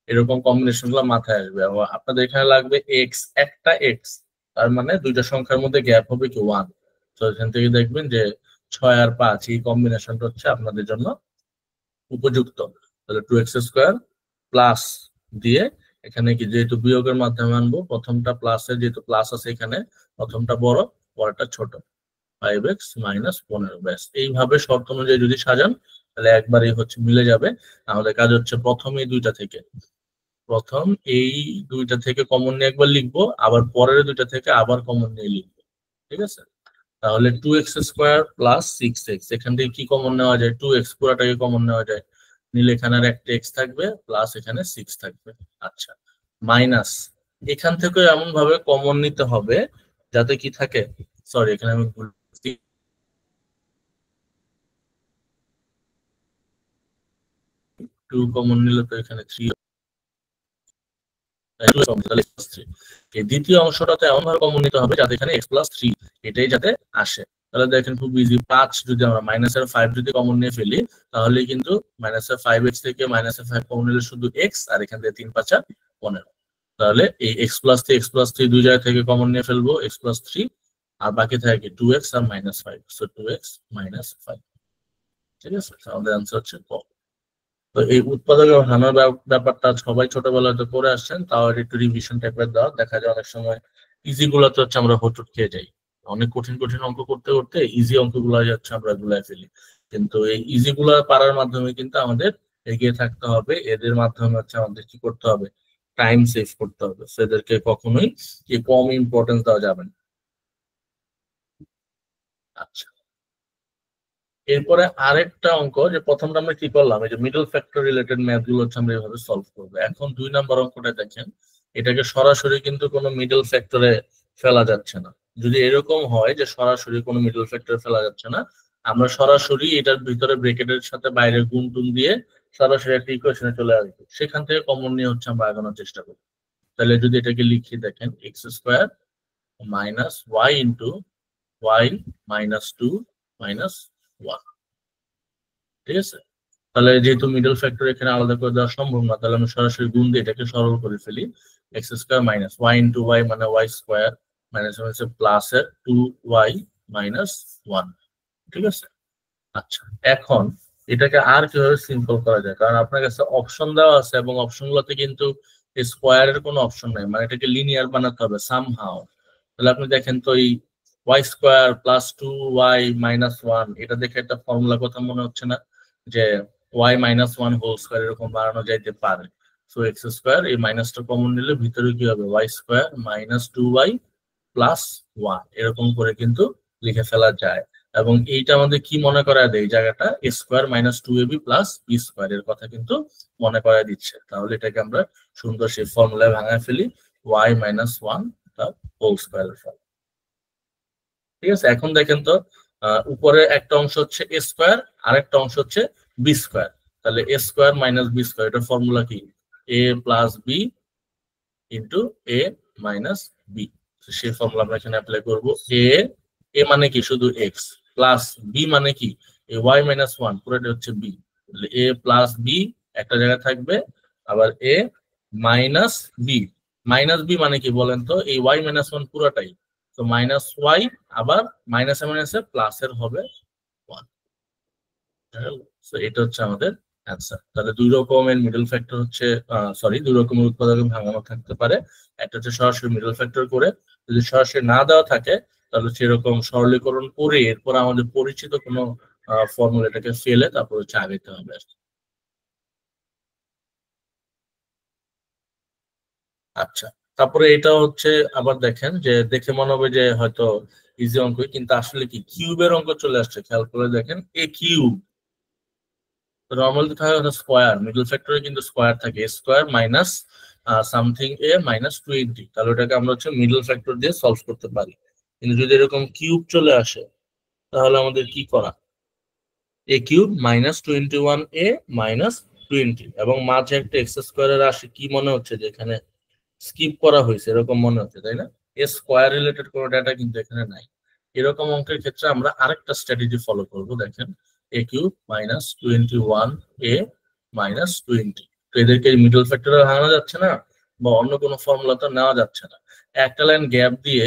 S1: এরকম কম্বিনেশন গুলো মাথায় আসবে। আপনাদের এখানে লাগবে এক্স, একটা এক্স, তার মানে দুইটা সংখ্যার মধ্যে গ্যাপ হবে কি 1। তো এখান থেকে দেখবেন যে 6 আর 5 এই কম্বিনেশনটা হচ্ছে আপনাদের জন্য উপযুক্ত। তাহলে 2x স্কোয়ার প্লাস দিয়ে এখানে কি যেহেতু বিয়োগের মাধ্যমে আনবো, প্রথমটা প্লাসের যেহেতু প্লাস আছে এখানে, প্রথমটা বড় পরেরটা ছোট, 5x মাইনাস 15। ব্যাস এইভাবে শর্ত অনুযায়ী যদি সাজান তাহলে একবারই হচ্ছে মিলে যাবে। আমাদের কাজ হচ্ছে প্রথম এই দুইটা থেকে কমন নিয়ে একবার লিখবো, আবার পরের দুইটা থেকে আবার কমন নিয়ে লিখবো। ঠিক আছে, তাহলে 2x স্কোয়ার প্লাস 6x, এখান থেকে কি কমন নেওয়া যায়, 2x পুরাটাকে কমন নেওয়া যায়, নিলে এখানে আর একটা x থাকবে, প্লাস এখানে 6 থাকবে। আচ্ছা, মাইনাস এখান থেকে এমন ভাবে কমন নিতে হবে যাতে কি থাকে, সরি এখানে আমি ভুল, 2 কমন নিলে তো এখানে 3, এই দ্বিতীয় অংশটাতে এমন ভাবে কমন নিতে হবে যাতে এখানে x প্লাস 3 এটাই যাতে আসে। তাহলে দেখেন খুব ইজি, 5 যদি আমরা মাইনাসের 5 যদি কমন নিয়ে ফেলি তাহলে কিন্তু মাইনাসের 5x থেকে মাইনাসের 5 কমন নিলে শুধু x, আর এখান থেকে 3 5 15। তাহলে এই x প্লাস 3 দুই জায়গা থেকে কমন নিয়ে ফেলবো, x প্লাস 3, আর বাকি থাকে 2x আর -5, সো 2x -5। ঠিক আছে, আমাদের আনসার হচ্ছে ক। তো এই উৎপাদক এবং হানার ব্যাপারটা সবাই ছোটবেলায় তো করে আসছেন, তাও একটু রিভিশন টাইপের দেওয়া। দেখা যায় অনেক সময় ইজি গুলাতে হচ্ছে আমরা হোঁচট খেয়ে যাই, অনেক কঠিন কঠিন অঙ্ক করতে করতে ইজি অঙ্কগুলো যাচ্ছে আমরা গুলাই ফেলি। কিন্তু এই ইজি গুলা পারার মাধ্যমে কিন্তু আমাদের এগিয়ে থাকতে হবে, এদের মাধ্যমে হচ্ছে আমাদের কি করতে হবে, টাইম সেভ করতে হবে। এদেরকে কখনোই কি কম ইম্পর্টেন্স দেওয়া যাবে না। আচ্ছা, এরপরে আরেকটা অঙ্ক, যে প্রথমটা আমরা কি করলাম, এই যে মিডল ফ্যাক্টর রিলেটেড ম্যাথ গুলো হচ্ছে আমরা এইভাবে সলভ করবো। এখন 2 নাম্বার অঙ্কটা দেখেন, এটাকে সরাসরি কিন্তু কোনো মিডল ফ্যাক্টরে ফেলা যাচ্ছে না। যদি এরকম হয় যে সরাসরি কোনো মিডল ফ্যাক্টরে ফেলা যাচ্ছে না, আমরা সরাসরি এটার ভিতরে ব্রেকেটের সাথে বাইরে গুণ টুন দিয়ে সরাসরি একটা ইকুয়েশনে চলে আসবো, সেখান থেকে কমন নিয়ে হচ্ছে আমরা আগানোর চেষ্টা করি। তাহলে যদি এটাকে লিখি, দেখেন x square minus y into y minus 2 minus 1। ঠিক আছে, তাহলে যেহেতু মিডল ফ্যাক্টর এখানে আলাদা করে দেওয়া সম্ভব না, তাহলে আমি সরাসরি গুণ দিয়ে এটাকে সরল করে ফেলি। X square minus y into y মানে ওয়াই স্কোয়ার, মাইনাস হচ্ছে প্লাস এর 2y মাইনাস 1। ঠিক আছে, আচ্ছা এখন এটাকে আর কিভাবে সিম্পল করা যায়, কারণ আপনার কাছে অপশন দেওয়া আছে এবং অপশন গুলোতে কিন্তু স্কোয়ারের কোনো অপশন নাই, মানে এটাকে লিনিয়ার বানাতে হবে সামহাও। তাহলে আপনি দেখেন তো এই Y square plus 2y minus 1, এটা দেখে একটা ফর্মুলা কথা মনে হচ্ছে না যে y মাইনাস 1 হোল স্কোয়ার এরকম বানানো যাইতে পারে। সো এক্স স্কোয়ার, এই মাইনাসটা কমন নিলে ভিতরে কি হবে, Y square minus 2y plus 1 এরকম করে কিন্তু লিখে ফেলা যায়। এবং এইটা আমাদের কি মনে করায় দেয়, এই জায়গাটা a square minus 2ab plus b square এর কথা কিন্তু মনে করায় দিচ্ছে। তাহলে এটাকে আমরা সুন্দর সেই ফর্মুলায় ভাঙায় ফেলি, y মাইনাস 1 তার হোল স্কোয়ার ফর্ম। ঠিক আছে, এখন দেখেন তো উপরে একটা অংশ হচ্ছে এ স্কোয়ার আর একটা অংশ হচ্ছে বি স্কোয়ার। তাহলে এ স্কোয়ার মাইনাস বি স্কোয়ার, এটার ফর্মুলা কি, এ plus B into a minus B. সেই ফর্মুলা আমরা এখানে অ্যাপ্লাই করবো। এ মানে কি শুধু এক্স, প্লাস বি মানে কি এ ওয়াই মাইনাস 1 পুরোটা হচ্ছে বি। এ প্লাস বি একটা জায়গায় থাকবে, আবার এ মাইনাস বি, মাইনাস বি মানে কি বলেন তো, এই ওয়াই মাইনাস 1 পুরোটাই, তো মাইনাস ওয়াই আবার মাইনাসে মাইনাসে প্লাসের হবে 1। এটা হচ্ছে আমাদের অ্যান্সার। তাহলে দুই রকমের মিডল ফ্যাক্টর হচ্ছে, দুই রকমের উৎপাদক ভাঙানো থাকতে পারে। একটা হচ্ছে সরাসরি মিডল ফ্যাক্টর করে, যদি সরাসরি না দেওয়া থাকে তাহলে সেরকম সরলীকরণ করে এরপর আমাদের পরিচিত কোনো ফর্মুলাটাকে ফেলে তারপর হচ্ছে আগাইতে হবে। আচ্ছা, তারপরে এটা হচ্ছে আবার দেখেন যে দেখে মনে হবে যে হয়তো ইজি অঙ্ক, কিন্তু আসলে কি কিউবের অঙ্ক চলে আসছে। খেয়াল করে দেখেন, এ কিউব নর্মালি থাকে স্কোয়ার, মিডল ফ্যাক্টরে কিন্তু স্কোয়ার থাকে, স্কোয়ার মাইনাস সামথিং এ মাইনাস 20, তাহলে ওটাকে আমরা হচ্ছে মিডল ফ্যাক্টর দিয়ে সলভ করতে পারি। কিন্তু যদি এরকম কিউব চলে আসে তাহলে আমাদের কি করা, এ কিউব মাইনাস 21 এ মাইনাস 20, এবং মাঝে একটা এক্স স্কোয়ারের রাশি কি মনে হচ্ছে যে এখানে স্কিপ করা হয়েছে এরকম মনে হচ্ছে, তাই না? এ স্কোয়ার রিলেটেড কোনো ডাটা কিন্তু এখানে নাই। এরকম অঙ্কের ক্ষেত্রে আমরা আরেকটা স্ট্র্যাটেজি ফলো করব। দেখেন, এ কিউব মাইনাস 21 এ মাইনাস 20, তো এদেরকে মিডল ফ্যাক্টরে ভাঙানো যাচ্ছে না বা অন্য কোনো ফর্মুলা তো নেওয়া যাচ্ছে না। একটা লাইন গ্যাপ দিয়ে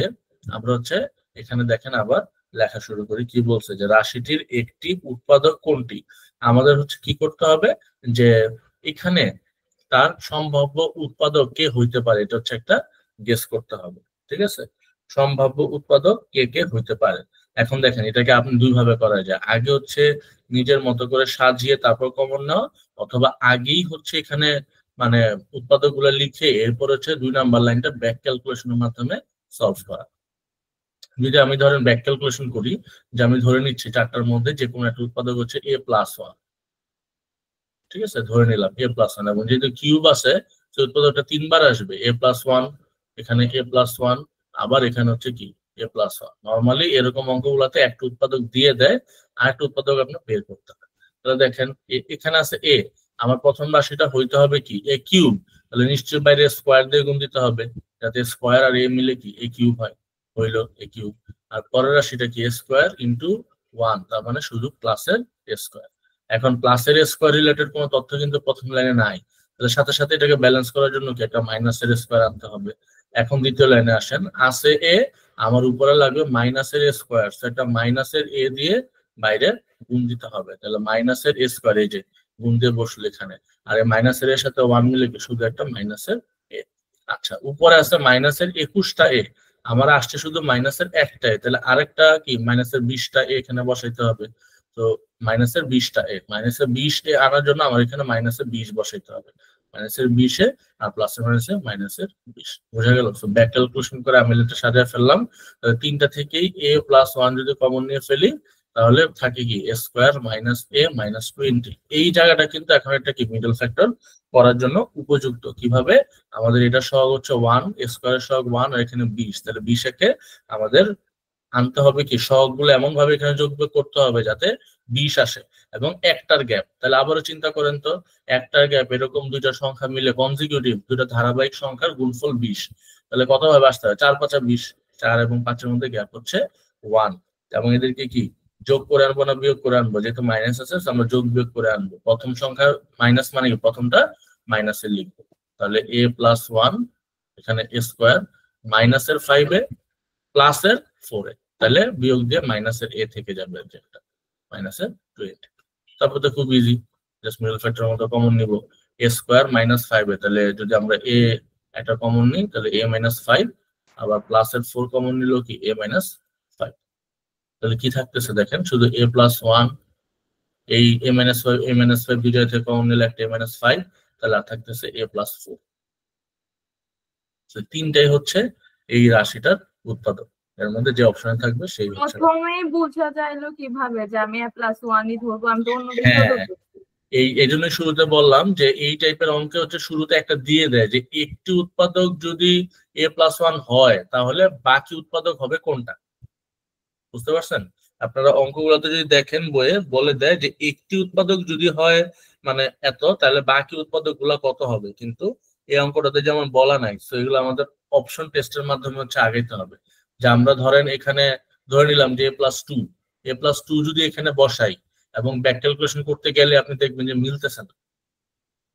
S1: আমরা হচ্ছে এখানে দেখেন আবার লেখা শুরু করি। কি বলছে যে রাশিটির একটি উৎপাদক কোনটি। আমাদের হচ্ছে কি করতে হবে যে এখানে তার সম্ভাব্য উৎপাদক কে হইতে পারে, এটা হচ্ছে একটা গেস করতে হবে। ঠিক আছে, সম্ভাব্য উৎপাদক কে কে হইতে পারে। এখন দেখেন এটাকে আপনি দুই ভাবে করা যায়, আগে হচ্ছে নিজের মতো করে সাজিয়ে তারপর কমন নেওয়া, অথবা আগেই হচ্ছে এখানে মানে উৎপাদক গুলো লিখে এরপর হচ্ছে 2 নাম্বার লাইনটা ব্যাক ক্যালকুলেশনের মাধ্যমে সলভ করা। যদি আমি ধরেন ব্যাক ক্যালকুলেশন করি, যে আমি ধরে নিচ্ছি চারটার মধ্যে যে কোনো একটা উৎপাদক হচ্ছে এ প্লাস 1, ঠিক আছে, ধরে নিলাম এ প্লাস 1, এবং যেহেতু কিউব আছে সেই উৎপাদকটা 3 বার আসবে, এ প্লাস 1, এখানে এ প্লাস 1, আবার এখানে হচ্ছে কি এ প্লাস 1। নর্মালি এরকম অঙ্কগুলোতে একটা উৎপাদক দিয়ে দেয় আর একটা উৎপাদক আপনার বের করতে হবে। তাহলে দেখেন এখানে আছে এ, আমার প্রথম রাশিটা হইতে হবে কি এ কিউব, তাহলে নিশ্চয়ই বাইরে স্কোয়ার দিয়ে গুণ দিতে হবে যাতে স্কোয়ার আর এ মিলে কি এ কিউব হয়, হইলো এ কিউব। আর পরের রাশিটা কি এ স্কোয়ার ইন্টু 1, তার মানে শুধু প্লাসের এ স্কোয়ার। এখন প্লাসের স্কোয়ার রিলেটেড কোনো তথ্য কিন্তু প্রথম লাইনে নাই, তাহলে সাথে সাথে এটাকে ব্যালেন্স করার জন্য কি একটা মাইনাসের স্কোয়ার আনতে হবে। এখন দ্বিতীয় লাইনে আসেন, আছে এ, আমার উপরে লাগবে মাইনাসের স্কোয়ার, সেটা মাইনাসের এ দিয়ে বাইরে গুণ দিতে হবে, তাহলে মাইনাসের এ স্কোয়ার, এই যে গুণ দিয়ে বসলো এখানে, আর এই মাইনাসের এর সাথে 1 মিলে কি শুধু একটা মাইনাসের এ। আচ্ছা, উপরে আছে মাইনাসের 21টা এ, আমার আসছে শুধু মাইনাসের একটাই, তাহলে আরেকটা কি মাইনাসের 20টা এ এখানে বসাইতে হবে। তো মাইনাসের 20টা এ, মাইনাসের 20 এ আনার জন্য আমার এখানে মাইনাসের 20 বসাইতে হবে, মাইনাসের 20 এ আর প্লাসের মাইনাসে মাইনাসের 20। বোঝা গেল? তো ব্যাক ক্যালকুলেশন করে আমি এটা সাজিয়ে ফেললাম। তিনটা থেকেই এ প্লাস 1 যদি কমন নিয়ে ফেলি তাহলে থাকে কি এ স্কোয়ার মাইনাস এ মাইনাস 20। এই জায়গাটা কিন্তু এখন একটা কি মিডল ফ্যাক্টর করার জন্য উপযুক্ত। কিভাবে, আমাদের এটা সহগ হচ্ছে 1, এ স্কোয়ারের সহগ 1 আর এখানে 20, তাহলে 20 একে আমাদের আনতে হবে কি সহগগুলো এমন ভাবে এখানে যোগ বিয়োগ করতে হবে যাতে 20 আসে, এবং একটার গ্যাপ। তাহলে আবারও চিন্তা করেন তো, একটার গ্যাপ এরকম দুইটা সংখ্যা মিলে কনজিকিউটিভ দুইটা ধারাবাহিক সংখ্যার গুণফল 20, তাহলে কত ভাবে আসতে হবে, 4 5 20, 4 এবং 5-এর মধ্যে গ্যাপ হচ্ছে 1, এবং এদেরকে কি যোগ করে আনবো না বিয়োগ করে আনবো, যেহেতু মাইনাস আছে আমরা যোগ বিয়োগ করে আনবো। প্রথম সংখ্যা মাইনাস মানে কি প্রথমটা মাইনাসে লিখবো, তাহলে এ প্লাস 1 এখানে এ স্কোয়ার মাইনাসের 5 এ প্লাসের 4 এ, তাহলে বিয়োগ দিয়ে মাইনাসের এ থেকে যাবে একটা মাইনাসের 20। তারপর তো খুব ইজি, জাস্ট মিডল ফ্যাক্টরের মতো কমন নিব, এ স্কোয়ার মাইনাস 5 এ, তাহলে যদি আমরা এ একটা কমন নিই তাহলে এ মাইনাস 5, আবার প্লাসের 4 কমন নিলেও কি এ মাইনাস 5, তাহলে কি থাকতেছে দেখেন, শুধু a+1, এই a-5 দুই জায়গা থেকে কমন নিলে একটা a-5, তাহলে আর থাকতেছে a+4। তিনটাই হচ্ছে এই রাশিটার উৎপাদক, এর মধ্যে যে অপশন থাকবে সেই হচ্ছে।
S2: প্রথমে বোঝা যাইলো কিভাবে যে আমি a+1ই ধরবো? আমি তো অন্য কিছু
S1: হ্যাঁ,
S2: ধরবো।
S1: এই জন্য শুরুতে বললাম যে এই টাইপের অঙ্কে হচ্ছে শুরুতে একটা দিয়ে দেয় যে একটি উৎপাদক যদি a+1 হয় তাহলে বাকি উৎপাদক হবে কোনটা, বুঝতে পারছেন? আপনারা অঙ্কগুলোতে যদি দেখেন বইয়ে বলে দেয় যে একটি উৎপাদক যদি হয় মানে এত, তাহলে বাকি উৎপাদক গুলা কত হবে, কিন্তু এই অঙ্কটাতে যেমন বলা নাই। তো এগুলো আমাদের অপশন টেস্টের মাধ্যমে হচ্ছে আগাইতে হবে। যে আমরা ধরেন এখানে ধরে নিলাম যে a+2 যদি এখানে বসাই এবং ব্যাক ক্যালকুলেশন করতে গেলে আপনি দেখবেন যে মিলতেছে না,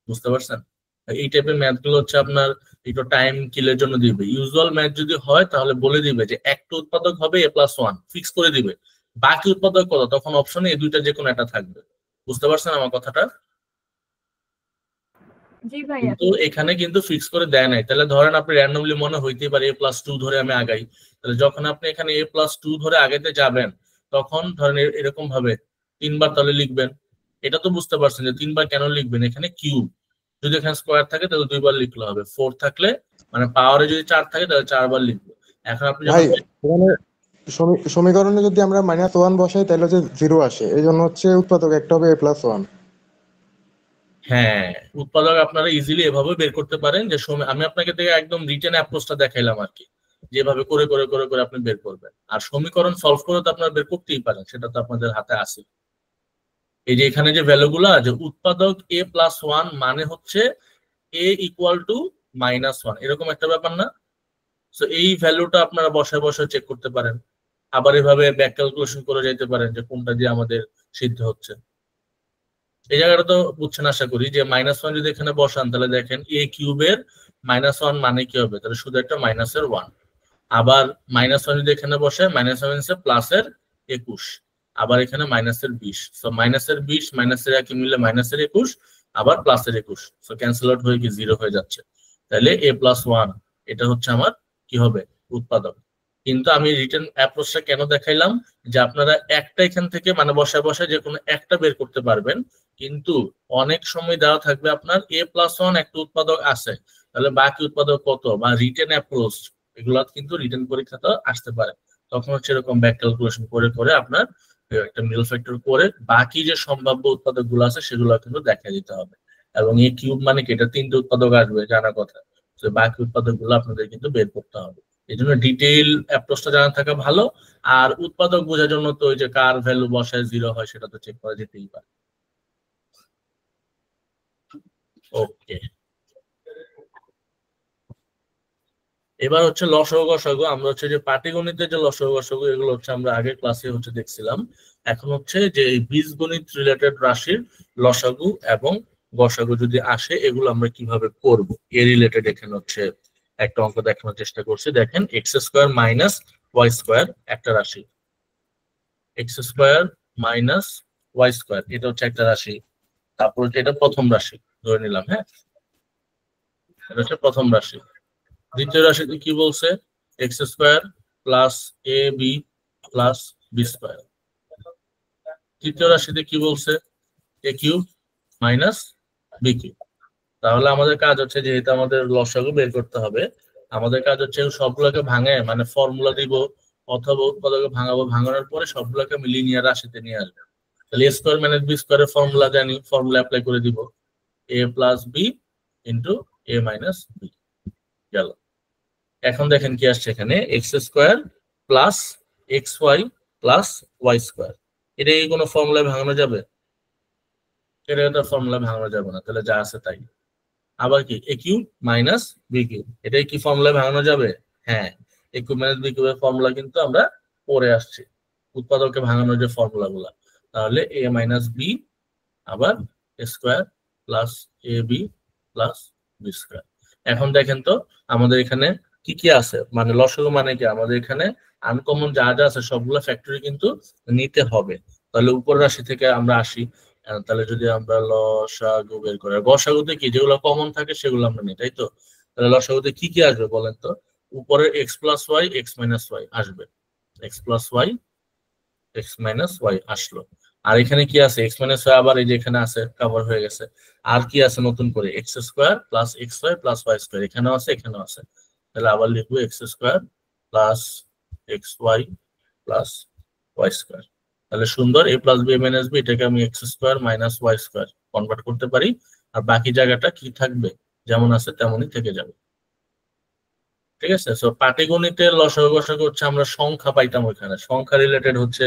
S1: বুঝতে পারছেন? এই টাইপের ম্যাথ গুলো হচ্ছে আপনার একটু টাইম কিলের জন্য দিবে। ইউজুয়াল ম্যাথ যদি হয় তাহলে বলে দিবে যে একটা উৎপাদক হবে a+1, ফিক্স করে দিবে, বাকি উৎপাদক কত, তখন অপশনে এই দুইটা যে কোনো একটা থাকবে। বুঝতে পারছেন আমার কথাটা?
S2: জি ভাইয়া।
S1: কিন্তু এখানে কিন্তু ফিক্স করে দেয় নাই। তাহলে ধরেন আপনি র্যান্ডমলি মনে হইতেই পারে a+2 ধরে আমি আগাই, তাহলে যখন আপনি এখানে a+2 ধরে আগাইতে যাবেন তখন ধরেন এরকম ভাবে 3বার তাহলে লিখবেন। এটা তো বুঝতে পারছেন যে 3বার কেন লিখবেন, এখানে কিউব, যদি এখানে স্কোয়ার থাকে তাহলে 2বার লিখলে হবে, 4 থাকলে মানে পাওয়ারে যদি 4 থাকে তাহলে 4বার লিখবো। এখন আপনি
S3: ভাই
S1: যখন
S3: এখানে সমীকরণে যদি আমরা -1 বসাই তাহলে হচ্ছে 0 আসে, এই জন্য হচ্ছে উৎপাদক একটা হবে a+1।
S1: হ্যাঁ, উৎপাদক আপনারা ইজিলি এভাবে বের করতে পারেন যে আমি আপনাকে থেকে একদম রিটেন অ্যাপ্রোচটা দেখাইলাম আর কি, যেভাবে করে করে করে করে আপনি বের করবেন। আর সমীকরণ সলভ করে তো আপনারা বের করতেই পারেন, সেটা তো আপনাদের হাতে আছে। এই যে এখানে যে ভ্যালুগুলা, যে উৎপাদক a+1 মানে হচ্ছে a=-1 এরকম একটা ব্যাপার না? তো এই ভ্যালুটা আপনারা বসায় বসায় চেক করতে পারেন, আবার এভাবে ব্যাক ক্যালকুলেশন করে যেতে পারেন যে কোনটা দিয়ে আমাদের সিদ্ধ হচ্ছে। এই জায়গাটা তো বুঝছেন আশা করি, যে -1 যদি এখানে বসান তাহলে দেখেন a³ -1 মানে কি হবে, তাহলে শুধু একটা -1। আবার -1 যদি এখানে বসে -1 প্লাসের 21, আবার এখানে -20, তো -20 -1 মিলে -21, আবার +21, তো ক্যান্সেল আউট হয়ে কি 0 হয়ে যাচ্ছে। তাহলে a+1 এটা হচ্ছে আমার কি হবে, উৎপাদক। কিন্তু আমি রিটেন অ্যাপ্রোচটা কেন দেখাইলাম, যে আপনারা একটা এখান থেকে মানে বসায় বসায় যে কোনো একটা বের করতে পারবেন, কিন্তু অনেক সময় দেওয়া থাকবে আপনার a+1 একটা উৎপাদক আছে, তাহলে বাকি উৎপাদক কত, বা রিটেন অ্যাপ্রোচ এগুলো কিন্তু রিটেন পরীক্ষাতে আসতে পারে। তখন হচ্ছে এরকম ব্যাক ক্যালকুলেশন করে করে আপনার একটা মিল ফ্যাক্টর করে বাকি যে সম্ভাব্য উৎপাদক গুলো আছে সেগুলো কিন্তু দেখা দিতে হবে। এবং এই কিউব মানে কি, এটা 3টে উৎপাদক আসবে জানা কথা, তো বাকি উৎপাদক গুলো আপনাদের কিন্তু বের করতে হবে। এই জন্য ডিটেইল অ্যাপ্রোচটা জানা থাকা ভালো। আর উৎপাদক বোঝার জন্য তো ওই যে কার ভ্যালু বসায় 0 হয় সেটা তো চেক করা যেতেই পারে। ওকে, এবার হচ্ছে লসাগু গসাগু। আমরা হচ্ছে যে পাটিগণিতের যে লসাগু গসাগু এগুলো হচ্ছে আমরা আগের ক্লাসে হচ্ছে দেখছিলাম। এখন হচ্ছে যে এই বীজগণিত রিলেটেড রাশির লসাগু এবং গসাগু যদি আসে এগুলো আমরা কিভাবে করব এ রিলেটেড এখানে হচ্ছে একটা অঙ্ক দেখানোর চেষ্টা করছি। দেখেন x² - y² একটা রাশি, x² - y² এটা হচ্ছে একটা রাশি। তারপর এটা প্রথম রাশি ধরে নিলাম, হ্যাঁ এটা হচ্ছে প্রথম রাশি। দ্বিতীয় রাশিতে কি বলছে, x² + ab + b²। তৃতীয় রাশিতে কি বলছে, a³ - b³। তাহলে আমাদের কাজ হচ্ছে, যেহেতু আমাদের লসাগু বের করতে হবে, আমাদের কাজ হচ্ছে সবগুলোকে ভাঙে মানে ফর্মুলা দিব, অথবা উৎপাদকে ভাঙাবো, ভাঙানোর পরে সবগুলোকে আমি লিনিয়ার রাশিতে নিয়ে আসবো। তাহলে a² - b² এর ফর্মুলা জানি, ফর্মুলা অ্যাপ্লাই করে দিব, a + b * a - b গেল। এখন দেখেন কি আসছে এখানে, x² + xy + y²। এটা কি কোনো ফর্মুলায় ভাঙানো যাবে? এটা একটা ফর্মুলা ভাঙানো যাবে না, তাহলে যা আছে তাই। আবার কি a³ - b³, এটাই কি ফর্মুলায় ভাঙানো যাবে? হ্যাঁ, a³ - b³ এর ফর্মুলা কিন্তু আমরা পড়ে আসছি, উৎপাদককে ভাঙানোর যে ফর্মুলা গুলা। তাহলে a - b আবার a² + ab + b²। এখন দেখেন তো আমাদের এখানে কি কি আছে, মানে লসাগু মানে কি, আমাদের এখানে আনকমন যা যা আছে সবগুলো ফ্যাক্টরি কিন্তু নিতে হবে। তাহলে উপর রাশি থেকে আমরা আসি। তাহলে যদি আমরা লসাগু বের করি, গসাগুতে কি যেগুলো কমন থাকে সেগুলো আমরা নিই, তাই তো? তাহলে লসাগুতে কি কি আসবে বলেন তো? উপরে x + y x - y আসবে, x + y x minus y আসলো। আর এখানে কি আছে, এক্স মাইনাস ওয়াই আবার এই যে এখানে আছে, কভার হয়ে গেছে। আর কি আছে নতুন করে, x square plus x y plus y square, এখানেও আছে এখানেও আছে। তাহলে আবার লিখবো x square plus x y plus y square. তাহলে সুন্দর, a plus b minus b, এটাকে আমি x square minus y square convert করতে পারি। আর বাকি জায়গাটা কি থাকবে, যেমন আছে তেমনই থেকে যাবে। ঠিক আছে, সো পাটিগণিতের লসাগু গসাগু হচ্ছে আমরা সংখ্যা পাইতাম, ওইখানে সংখ্যা রিলেটেড হচ্ছে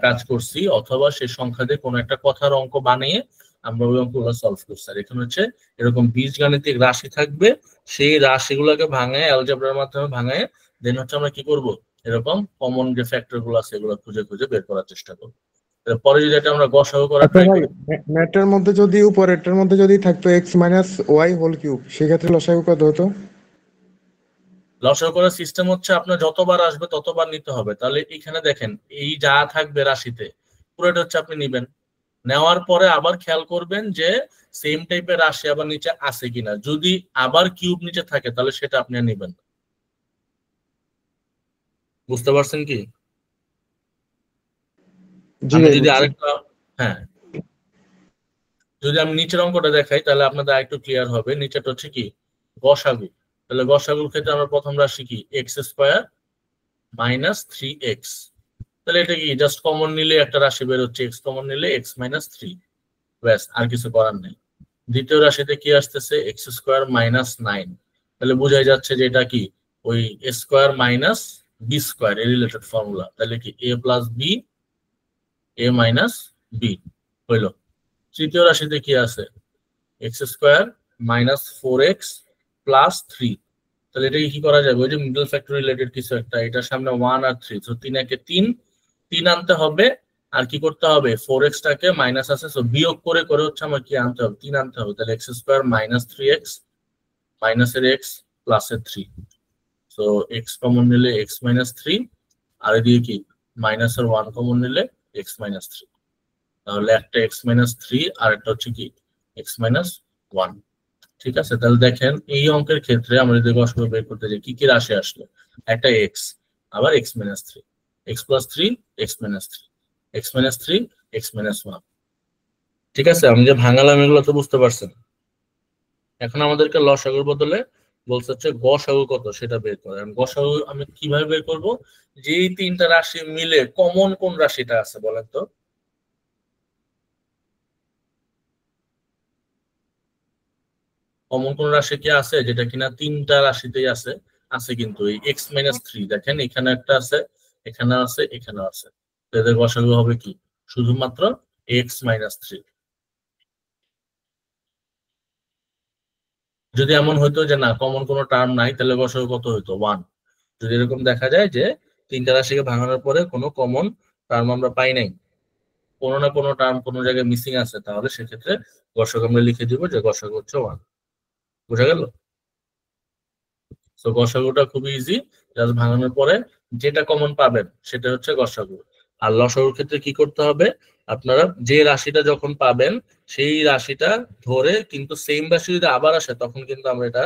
S1: কাজ করছি, অথবা সেই সংখ্যা দিয়ে কোনো একটা কথার অঙ্ক বানিয়ে আমরা ওই অঙ্কগুলো সলভ করছি। আর এখানে হচ্ছে এরকম বীজগাণিতিক রাশি থাকবে, সেই রাশিগুলোকে ভাঙায় অ্যালজেব্রার মাধ্যমে ভাঙায় দেন হচ্ছে আমরা কি করব, এরকম কমন যে ফ্যাক্টর গুলো আছে এগুলো খুঁজে খুঁজে বের করার চেষ্টা করবো। পরে যদি এটা আমরা গসাগু করা
S3: আচ্ছা
S1: ট্রাই
S3: ভাই,
S1: করি,
S3: ম্যাটের মধ্যে যদি উপরেরটার মধ্যে যদি থাকতো x minus y whole cube, সেক্ষেত্রে লসাগু কত হতো?
S1: লসাগু করার সিস্টেম হচ্ছে আপনার যতবার আসবে ততবার নিতে হবে। তাহলে এখানে দেখেন, এই যা থাকবে রাশিতে পুরোটা হচ্ছে আপনি নিবেন, নেওয়ার পরে আবার খেয়াল করবেন যে সেম টাইপের রাশি আবার নিচে আছে কিনা। যদি আবার কিউব নিচে থাকে তাহলে সেটা আপনি আর নিবেন না। বুঝতে পারছেন কি?
S3: জি
S1: আমি
S3: ভাই,
S1: যদি
S3: বুঝছি।
S1: আরেকটা, হ্যাঁ, যদি আমি নিচের অঙ্কটা দেখাই তাহলে আপনাদের আরেকটু ক্লিয়ার হবে। নিচেটা হচ্ছে কি, গসাগু। তাহলে গসাগুর ক্ষেত্রে আমরা প্রথম রাশি কি, এক্স স্কোয়ার মাইনাস 3x। তাহলে এটা কি জাস্ট কমন নিলে একটা রাশি বের হচ্ছে, এক্স কমন নিলে এক্স মাইনাস 3, ব্যাস, আর কিছু করার নেই। দ্বিতীয় রাশিতে কি আসতেছে, এক্স স্কোয়ার মাইনাস 9। তাহলে বোঝাই যাচ্ছে যে এটা কি ওই স্কোয়ার মাইনাস বি স্কোয়ার এর রিলেটেড ফর্মুলা। তাহলে কি এ plus B A minus B হইল। তৃতীয় রাশিতে কি আছে, x square minus 4x plus 3। তাহলে এটা কি করা যাবে, ওই যে মিডল ফ্যাক্টর রিলেটেড কিছু একটা, এটার সামনে 1 আর 3, তো 3 একে 3, 3 আনতে হবে। আর কি করতে হবে, 4x টাকে মাইনাস আছে, সো বিয়োগ করে করে হচ্ছে আমার কি আনতে হবে, 3 আনতে হবে। তাহলে এক্স স্কোয়ার মাইনাস 3x মাইনাসের এক্স প্লাসের 3, সো এক্স কমন নিলে এক্স মাইনাস 3, আর এদিকে কি মাইনাসের 1 কমন নিলে এক্স মাইনাস 3। তাহলে একটা এক্স মাইনাস 3 আর একটা হচ্ছে কি এক্স মাইনাস 1। ঠিক আছে, তাহলে দেখেন এই অঙ্কের ক্ষেত্রে আমরা যদি গসাগু বের করতে যাই, কি কি রাশি আসলো, একটা এক্স, আবার x minus 3, x plus 3, x minus 3, x minus 3, x minus 1। ঠিক আছে, আমি যে ভাঙালাম এগুলো তো বুঝতে পারছেন। এখন আমাদেরকে লসাগুর বদলে বলছে হচ্ছে গসাগু কত সেটা বের করে। গসাগু আমি কিভাবে বের করব, যে এই তিনটা রাশি মিলে কমন কোন রাশিটা আছে বলেন তো। কমন কোন রাশি কি আছে যেটা কিনা তিনটা রাশিতেই আছে, আছে কিন্তু এই এক্স মাইনাস 3, দেখেন এখানে একটা আছে, এখানে আছে, এখানে আছে। তো এদের গসাগু হবে কি, শুধুমাত্র এক্স মাইনাস 3। যদি এমন হইতো যে না কমন কোনো টার্ম নাই, তাহলে গসাগু কত হইতো, 1। যদি এরকম দেখা যায় যে তিনটা রাশিকে ভাঙানোর পরে কোনো কমন টার্ম আমরা পাই নাই, কোনো না কোনো টার্ম কোনো জায়গায় মিসিং আছে, তাহলে সেক্ষেত্রে গসাগু আমরা লিখে দিব যে গসাগু হচ্ছে 1। বুঝা গেল? তো গসাগুটা খুবই ইজি, জাস্ট ভাঙানোর পরে যেটা কমন পাবেন সেটা হচ্ছে গসাগু। আর লসাগুর ক্ষেত্রে কি করতে হবে, আপনারা যে রাশিটা যখন পাবেন সেই রাশিটা ধরে, কিন্তু সেম রাশি যদি আবার আসে তখন কিন্তু আমরা এটা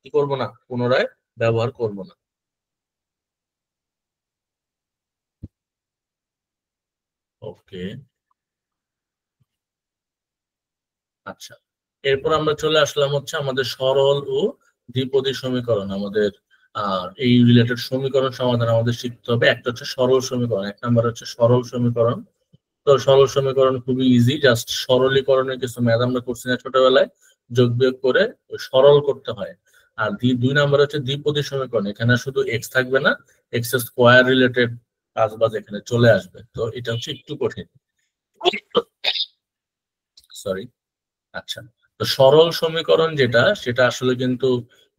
S1: কি করব না, পুনরায় ব্যবহার করব না। ওকে, আচ্ছা, এরপর আমরা চলে আসলাম হচ্ছে আমাদের সরল ও দ্বিপদী সমীকরণ। আমাদের এই রিলেটেড সমীকরণ সমাধান আমাদের শিখতে হবে। একটা হচ্ছে সরল সমীকরণ, এক নাম্বার হচ্ছে সরল সমীকরণ। তো সরল সমীকরণ খুবই ইজি, জাস্ট সরলীকরণের কিছু ম্যাথ আমরা করছি না ছোটবেলায়, যোগ বিয়োগ করে সরল করতে হয়। আর দুই নাম্বার হচ্ছে দ্বিপদী সমীকরণ, এখানে শুধু এক্স থাকবে না, এক্স স্কোয়ার রিলেটেড কাজ বাজ এখানে চলে আসবে, তো এটা হচ্ছে একটু কঠিন। সরি। আচ্ছা, তো সরল সমীকরণ যেটা, সেটা আসলে কিন্তু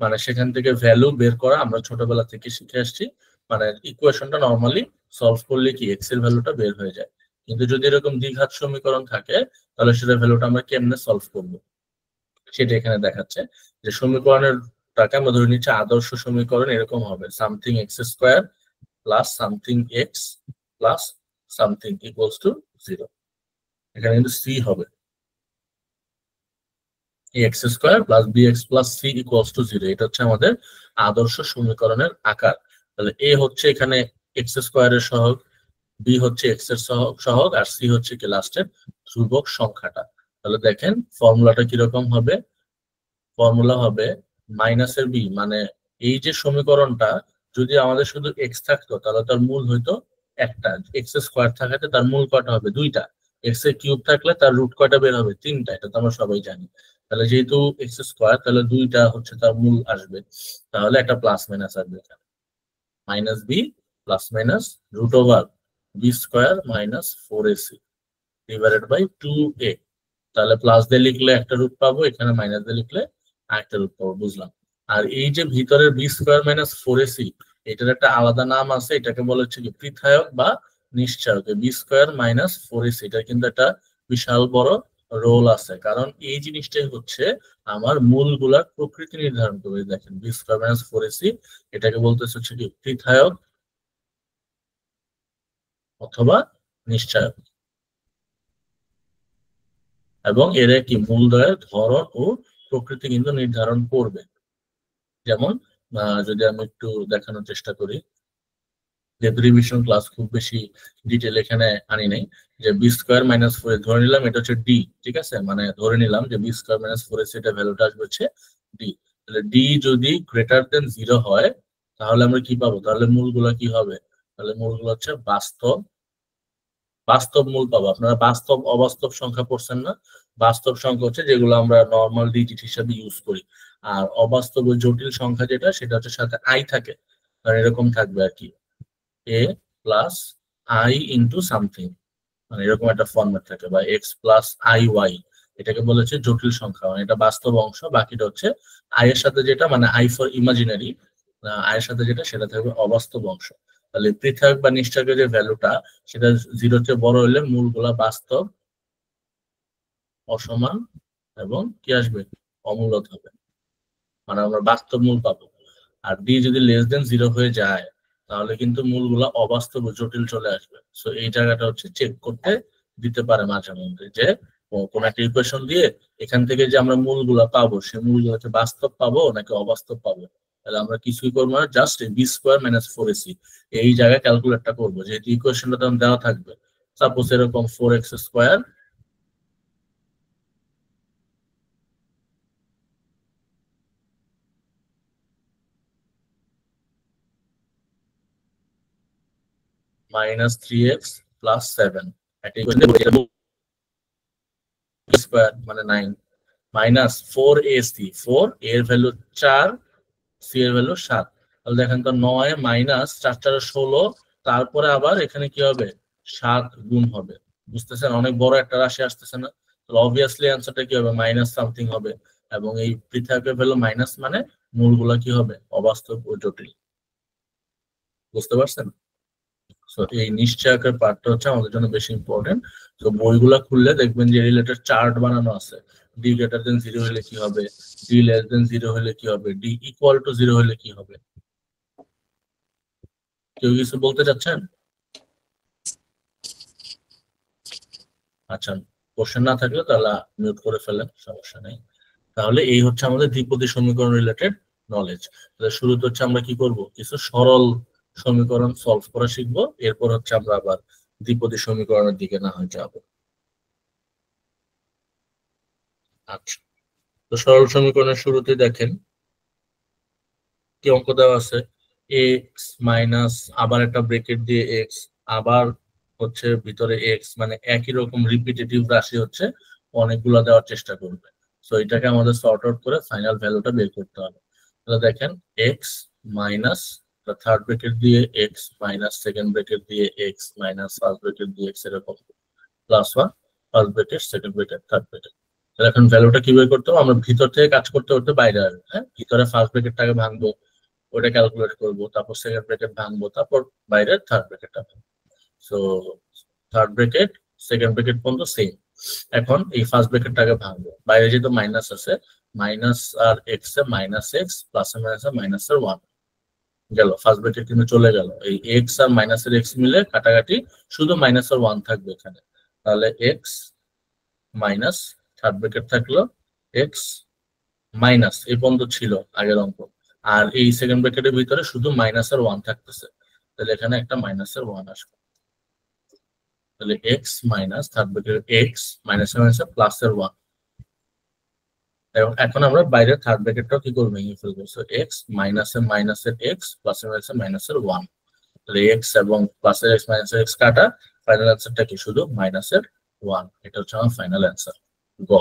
S1: মানে সেখান থেকে ভ্যালু বের করা আমরা ছোটবেলা থেকে শিখে আসছি। মানে ইকুয়েশনটা নর্মালি সলভ করলে কি এক্স এর ভ্যালুটা বের হয়ে যায়, কিন্তু যদি এরকম দ্বিঘাত সমীকরণ থাকে তাহলে সেটা ভ্যালুটা আমরা কেমনে সলভ করব সেটা এখানে দেখাচ্ছে। যে সমীকরণের টাকে আমরা ধরে নিচ্ছি আদর্শ সমীকরণ এরকম হবে, something x square plus something x plus something equals to 0। এখানে কিন্তু সি হবে x square plus b x plus c equals to 0, এটা হচ্ছে আমাদের আদর্শ সমীকরণের আকার। তাহলে এ হচ্ছে এখানে এক্স স্কোয়ারের সহগ, বি হচ্ছে এক্স এর সহগ আর সি হচ্ছে কি লাস্টের ধ্রুবক সংখ্যাটা। তাহলে দেখেন ফর্মুলাটা কিরকম হবে, ফর্মুলা হবে মাইনাসের বি, মানে এই যে সমীকরণটা যদি আমাদের শুধু এক্স থাকতো তাহলে তার মূল হইতো একটা, এক্স স্কোয়ার থাকাতে তার মূল কয়টা হবে দুইটা, এক্স এর কিউব থাকলে তার রুট কয়টা বের হবে তিনটা, এটা তো আমরা সবাই জানি। তাহলে যেহেতু এক্স স্কোয়ার তাহলে দুইটা হচ্ছে তার মূল আসবে, তাহলে একটা প্লাস মাইনাস আসবে এখানে, minus b plus minus root over b square minus 4ac divided by 2a। তাহলে প্লাস দিয়ে লিখলে একটা রুট পাবো, এখানে মাইনাস দিয়ে লিখলে আরেকটা রুট পাবো, বুঝলাম। আর এই যে ভিতরের বি স্কোয়ার মাইনাস 4ac এটার একটা আলাদা নাম আছে, এটাকে বলা হচ্ছে কি পৃথায়ক বা নিশ্চয়ক। বি স্কোয়ার মাইনাস 4ac এটা কিন্তু একটা বিশাল বড় রোল আছে, কারণ এই জিনিসটাই হচ্ছে আমার মূলগুলার প্রকৃতি নির্ধারণ করবে। দেখেন বি স্কোয়ার মাইনাস 4ac এটাকে বলতেছে হচ্ছে কি পৃথায়ক অথবা নিশ্চয়ক, এবং এর কি মূলদ্বয়ের ধরন ও প্রকৃতি কিন্তু নির্ধারণ করবে। যেমন যদি আমি একটু দেখানোর চেষ্টা করি, যেহেতু রিভিশন ক্লাস খুব বেশি ডিটেল এখানে আনি নাই, যে বি স্কোয়ার মাইনাস 4 ধরে নিলাম এটা হচ্ছে ডি, ঠিক আছে, মানে ধরে নিলাম যে বি স্কোয়ার মাইনাস 4 এটা ভ্যালুটা আসবে হচ্ছে ডি। তাহলে ডি যদি গ্রেটার দেন 0 হয় তাহলে আমরা কি পাবো, তাহলে মূলগুলো কি হবে, তাহলে মূলগুলো হচ্ছে বাস্তব বাস্তব মূল পাবো। আপনারা বাস্তব অবাস্তব সংখ্যা পড়ছেন না, বাস্তব সংখ্যা হচ্ছে যেগুলো আমরা নর্মাল ডিজিট হিসাবে ইউজ করি, আর অবাস্তব জটিল সংখ্যা যেটা সেটা হচ্ছে সাথে আই থাকে, আর এরকম থাকবে আর কি এ প্লাস আই ইন্টু সামথিং, মানে এরকম একটা ফর্মেট থাকে, বা এক্স প্লাস আই ওয়াই, এটাকে বলেছে জটিল সংখ্যা, মানে এটা বাস্তব অংশ, বাকিটা হচ্ছে আই এর সাথে যেটা মানে আই ফর ইমাজিনারি, আয়ের সাথে যেটা সেটা থাকবে অবাস্তব অংশ। তাহলে পৃথক বা নিশ্চয়কের যে ভ্যালুটা সেটা 0 চেয়ে বড় হলে মূলগুলা বাস্তব, অসমান এবং কি আসবে অমূলত হবে, মানে আমরা বাস্তব মূল পাবো। আর ডি যদি লেস দেন 0 হয়ে যায় তাহলে কিন্তু মূলগুলা অবাস্তব ও জটিল চলে আসবে। সো এই জায়গাটা হচ্ছে চেক করতে দিতে পারে মাঝে মধ্যে, যে কোন একটা ইকুয়েশন দিয়ে এখান থেকে যে আমরা মূলগুলা পাবো সে মূলগুলো হচ্ছে বাস্তব পাবো নাকি অবাস্তব পাবো। তাহলে আমরা কিছুই করবো না, just be square minus 4ac এই জায়গায় ক্যালকুলেটটা করবো, যেহেতু ইকুয়েশনটা তখন দেওয়া থাকবে। সাপোজ এরকম 4x square minus 3x plus 7 একটা ইকুয়েশন স্কোয়ার মানে 9 মাইনাস 4ac 4 এর ভ্যালু 4 সি এর ভ্যালু 7। তাহলে দেখেন তো 9 মাইনাস 4 4 16, তারপরে আবার এখানে কি হবে 7 গুণ হবে, বুঝতেছেন অনেক বড় একটা রাশি আসতেছে না। তাহলে অবভিয়াসলি অ্যান্সারটা কি হবে মাইনাস সামথিং হবে, এবং এই পৃথকের ভ্যালু মাইনাস মানে মূলগুলা কি হবে অবাস্তব ও জটিল, বুঝতে পারছেন। সো এই নিশ্চয়কের পার্টটা হচ্ছে আমাদের জন্য বেশি ইম্পর্টেন্ট। তো বইগুলা খুললে দেখবেন যে রিলেটেড চার্ট বানানো আছে, ডি গ্রেটার দেন 0 হলে কি হবে, ডি লেস দেন 0 হলে কি হবে, ডি ইকুয়াল টু 0 হলে কি হবে। কেউ কিছু বলতে চাচ্ছেন? আচ্ছা, কোশ্চেন না থাকলে তাহলে মিউট করে ফেলেন, সমস্যা নেই। তাহলে এই হচ্ছে আমাদের দ্বিপদী সমীকরণ রিলেটেড নলেজ। তাহলে শুরুতে হচ্ছে আমরা কি করব, কিছু সরল সমীকরণ সলভ করা শিখবো, এরপর হচ্ছে আমরা আবার দ্বিপদী সমীকরণের দিকে না হয় যাবো। আচ্ছা, তো সরল সমীকরণের শুরুতে দেখেন কি অঙ্ক দেওয়া আছে, এক্স মাইনাস আবার একটা ব্রেকেট দিয়ে এক্স, আবার হচ্ছে ভিতরে এক্স, মানে একই রকম রিপিটেটিভ রাশি হচ্ছে অনেকগুলো দেওয়ার চেষ্টা করবে। সো এটাকে আমাদের সর্ট আউট করে ফাইনাল ভ্যালুটা বের করতে হবে। তাহলে দেখেন এক্স মাইনাস থার্ড ব্রেকেট দিয়ে এক্স মাইনাস সেকেন্ড ব্রেকেট দিয়ে এক্স মাইনাস ফার্স্ট ব্রেকেট দিয়ে এক্স, এরকম plus one first bracket second bracket third bracket. তাহলে এখন ভ্যালুটা কি বের করতে হবে, আমরা ভিতর থেকে কাজ করতে করতে বাইরে আসবো। হ্যাঁ, ভিতরে ফার্স্ট ব্রেকেটটাকে ভাঙবো, ওটা ক্যালকুলেট করবো, তারপর সেকেন্ড ব্রেকেট ভাঙবো, তারপর বাইরের থার্ড ব্রেকেটটা। So third bracket second bracket পর্যন্ত সেম। এখন এই ফার্স্ট ব্রেকেটটাকে ভাঙবো, বাইরে যেহেতু মাইনাস আছে, মাইনাস আর x a minus x plus a minus এর মাইনাস এর 1 গেল, ফার্স্ট ব্রেকেট কিন্তু চলে গেল। এই এক্স আর মাইনাস এর এক্স মিলে কাটাকাটি শুধু মাইনাস আর 1 থাকবে এখানে। তাহলে এক্স মাইনাস থার্ড ব্রেকেট থাকলো এক্স মাইনাস, এই পর্যন্ত ছিল আগের অঙ্ক, আর এই সেকেন্ড ব্র্যাকেটের ভিতরে শুধু মাইনাস আর 1 থাকতেছে, তাহলে এখানে একটা মাইনাস আর 1 আসবে। তাহলে x minus third bracket x মাইনাসে মাইনাসে প্লাসের 1, এবং এখন আমরা বাইরের থার্ড ব্র্যাকেটটাও কি করবো, ভেঙে ফেলবো। সো এক্স মাইনাসে মাইনাসের এক্স প্লাসে মাইনাসে মাইনাসের 1, তাহলে এক্স এবং প্লাসের এক্স মাইনাসের এক্স কাটা, ফাইনাল অ্যান্সারটা কি শুধু মাইনাসের 1। এটা হচ্ছে আমার ফাইনাল অ্যান্সার গ।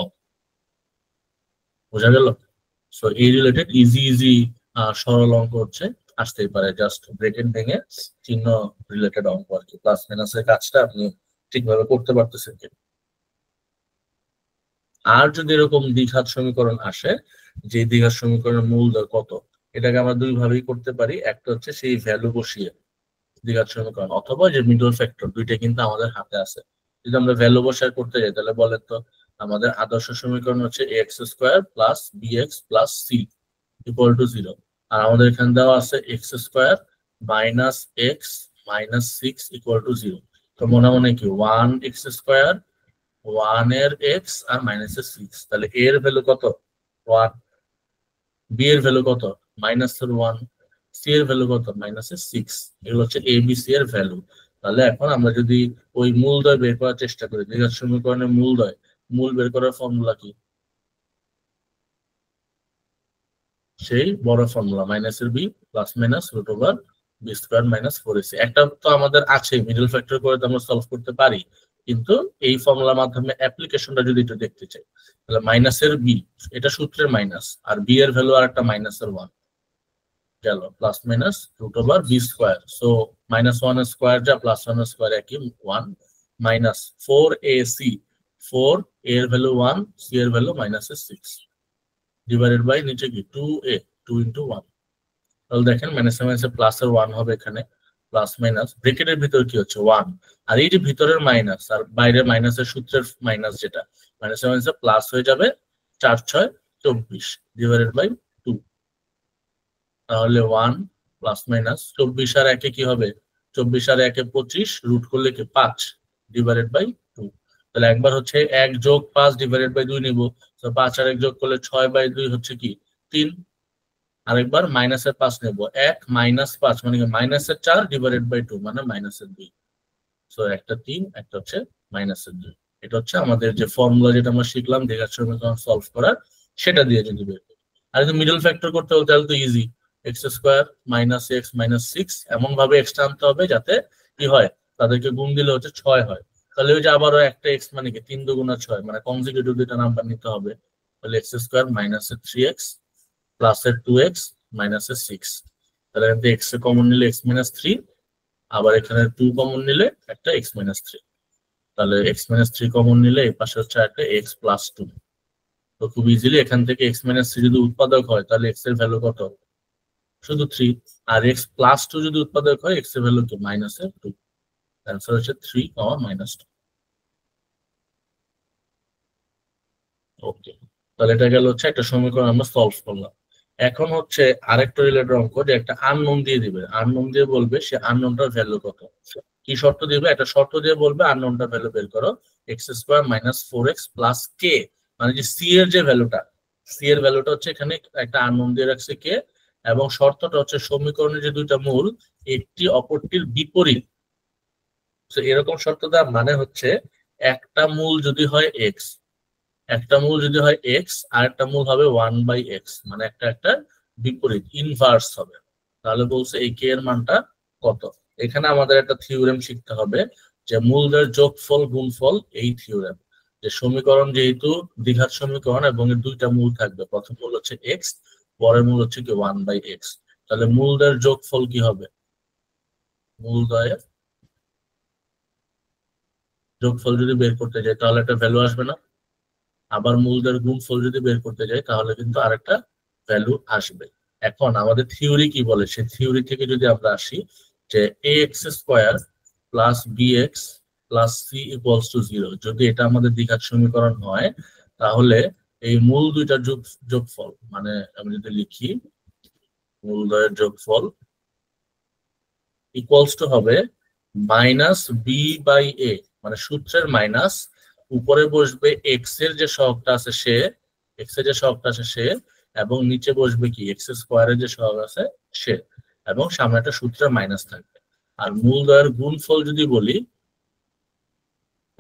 S1: বোঝা গেল? সো এই রিলেটেড ইজি সরল অঙ্ক হচ্ছে আসতেই পারে, জাস্ট ব্রেকেট ভেঙে চিহ্ন রিলেটেড অঙ্ক আর কি। প্লাস মাইনাসের কাজটা আপনি ঠিকভাবে করতে পারতেছেন কি। আর যদি এরকম দ্বিঘাত সমীকরণ আসে, যে দ্বিঘাত সমীকরণের মূলদয় কত, এটাকে আমরা দুই ভাবেই করতে পারি। একটা হচ্ছে সেই ভ্যালু বসিয়ে দ্বিঘাত সমীকরণ, অথবা যে মিডল ফ্যাক্টর, দুইটা কিন্তু আমাদের হাতে আছে। যদি আমরা ভ্যালু বসায় করতে যাই, তাহলে বলেন তো আমাদের আদর্শ সমীকরণ হচ্ছে x square plus b x plus c equal to 0, আর আমাদের এখানে দেওয়া আছে x square minus x minus 6 equal to 0। তো মনে মনে কি 1 এক্স স্কোয়ার 1 এর এক্স আর মাইনাস এর 6, তাহলে এ এর ভ্যালু কত 1, বি এর ভ্যালু কত মাইনাস এর 1, সি এর ভ্যালু কত মাইনাস এর 6। এগুলো হচ্ছে এ বি সি এর ভ্যালু। তাহলে এখন আমরা যদি ওই মূলদয় বের করার চেষ্টা করি, দ্বিঘাত সমীকরণের মূলদয়, মূল বের করার ফর্মুলা কি, সেই বড় ফর্মুলা মাইনাস এর b plus minus root over b square minus 4ac। একটা তো আমাদের আছে, মিডল ফ্যাক্টর করে তো আমরা সলভ করতে পারি, কিন্তু এই ফর্মুলার মাধ্যমে অ্যাপ্লিকেশনটা যদি একটু দেখতে চাই, তাহলে মাইনাসের বি, এটা সূত্রের মাইনাস, আর বি এর ভ্যালু আর একটা মাইনাসের 1 গেল, plus minus root over b square. So minus 1 square যা প্লাস 1 স্কোয়ার একই 1, মাইনাস 4ac, 4 এর ভ্যালু 1, সি এর ভ্যালু মাইনাসের 6, ডিভাইডেড বাই নিচে কি 2a, 2 ইন্টু 1। তাহলে দেখেন মাইনাসে মাইনাসে প্লাসের 1 হবে এখানে, প্লাস মাইনাস ব্র্যাকেটের ভিতর কি হচ্ছে 1, আর এই যে ভিতরের মাইনাস আর বাইরে মাইনাসের সূত্রের মাইনাস, যেটা মাইনাসে মাইনাসে প্লাস হয়ে যাবে 4 6 24 ডিভাইডেড বাই 2। তাহলে 1 প্লাস মাইনাস 24 আর 1 কি হবে, 24 আর 1 25, রুট করলে কি 5 ডিভাইডেড বাই 2। তাহলে একবার হচ্ছে 1 যোগ 5 ডিভাইডেড বাই 2 নিব, তো 5 আর 1 যোগ করলে 6 বাই 2 হচ্ছে কি 3, আরেকবার মাইনাসের 5 নেব, 1 মাইনাস 5 মানে মাইনাসের 4 ডিভাইডেড বাই 2 মানে মাইনাসের 2। সো একটা 3, একটা হচ্ছে মাইনাসের 2। এটা হচ্ছে আমাদের যে ফর্মুলা যেটা আমরা শিখলাম দ্বিঘাত সমীকরণ সলভ করার, সেটা দিয়ে যদি বের করি। আর যদি মিডল ফ্যাক্টর করতে হলে তাহলে তো easy, x square minus x minus 6, এমন ভাবে এক্স আনতে হবে যাতে কি হয়, তাদেরকে গুণ দিলে হচ্ছে 6 হয়। তাহলে ওই যে আবারও একটা এক্স মানে কি 3 দুগুণা 6, মানে কনজিকিউটিভ দুইটা নাম্বার নিতে হবে। তাহলে এক্স স্কোয়ার মাইনাসের 3x প্লাসের 2x মাইনাসের 6, তাহলে এক্স এ কমন নিলে এক্স মাইনাস 3, আবার এখানে 2 কমন নিলে একটা এক্স মাইনাস 3, তাহলে এক্স মাইনাস 3 কমন নিলে এই পাশে হচ্ছে একটা এক্স প্লাস 2। তো খুব ইজিলি এখান থেকে এক্স মাইনাস 3 যদি উৎপাদক হয়, তাহলে এক্স এর ভ্যালু কত শুধু 3, আর এক্স প্লাস 2 যদি উৎপাদক হয়, এক্স এর ভ্যালু কি মাইনাসের 2। অ্যান্সার হচ্ছে 3, মাইনাস 2। ওকে, তাহলে এটা গেল হচ্ছে একটা সমীকরণ আমরা সলভ করলাম। এখন হচ্ছে আরেকটা রিলেটেড অঙ্ক, যে একটা আননোন দিয়ে দিবে, আননোন দিয়ে বলবে সে আননোনটার ভ্যালু কত। কি শর্ত দিবে, একটা শর্ত দিয়ে বলবে আননোনটার ভ্যালু বের করো, x square minus 4x plus k, মানে যে সি এর যে ভ্যালুটা, সি এর ভ্যালুটা হচ্ছে এখানে একটা আননোন দিয়ে রাখছে কে, এবং শর্তটা হচ্ছে সমীকরণের যে দুইটা মূল একটি অপরটির বিপরীত। তো এরকম শর্ত দেওয়া মানে হচ্ছে একটা মূল যদি হয় এক্স, একটা মূল যদি হয় এক্স, আর একটা মূল হবে 1/x, মানে একটা একটা বিপরীত ইনভার্স হবে। তাহলে বলছে এই কে এর মানটা কত। এখানে আমাদের একটা থিওরেম শিখতে হবে, যে মূলদের যোগফল গুণফল, এই থিওরেম, যে সমীকরণ যেহেতু দ্বিঘাত সমীকরণ এবং এর দুইটা মূল থাকবে, প্রথম মূল হচ্ছে এক্স, পরের মূল হচ্ছে কি 1/x, তাহলে মূলদের যোগফল কি হবে, মূলদয়ের যোগফল যদি বের করতে যাই তাহলে একটা ভ্যালু আসবে না, আবার মূলদের গুণফল যদি বের করতে যাই তাহলে কিন্তু আরেকটা ভ্যালু আসবে। এখন আমাদের থিওরি কি বলে, সেই থিওরি থেকে যদি আমরা আসি, যে ax square plus bx plus c equals to 0, যদি এটা আমাদের দ্বিঘাত সমীকরণ হয়, তাহলে এই মূল দুইটার যোগফল, মানে আমি যদি লিখি মূলদ্বয়ের যোগফল ইকুয়ালস টু হবে মাইনাস b/a, মানে সূত্রের মাইনাস, উপরে বসবে এক্স এর যে সহগটা আছে সে, এক্স এর যে সহগটা আছে সে, এবং নিচে বসবে কি এক্স স্কোয়ারের যে সহগ আছে সে, এবং সামনে একটা সূত্রের মাইনাস থাকবে। আর মূলদ্বয়ের গুণফল যদি বলি,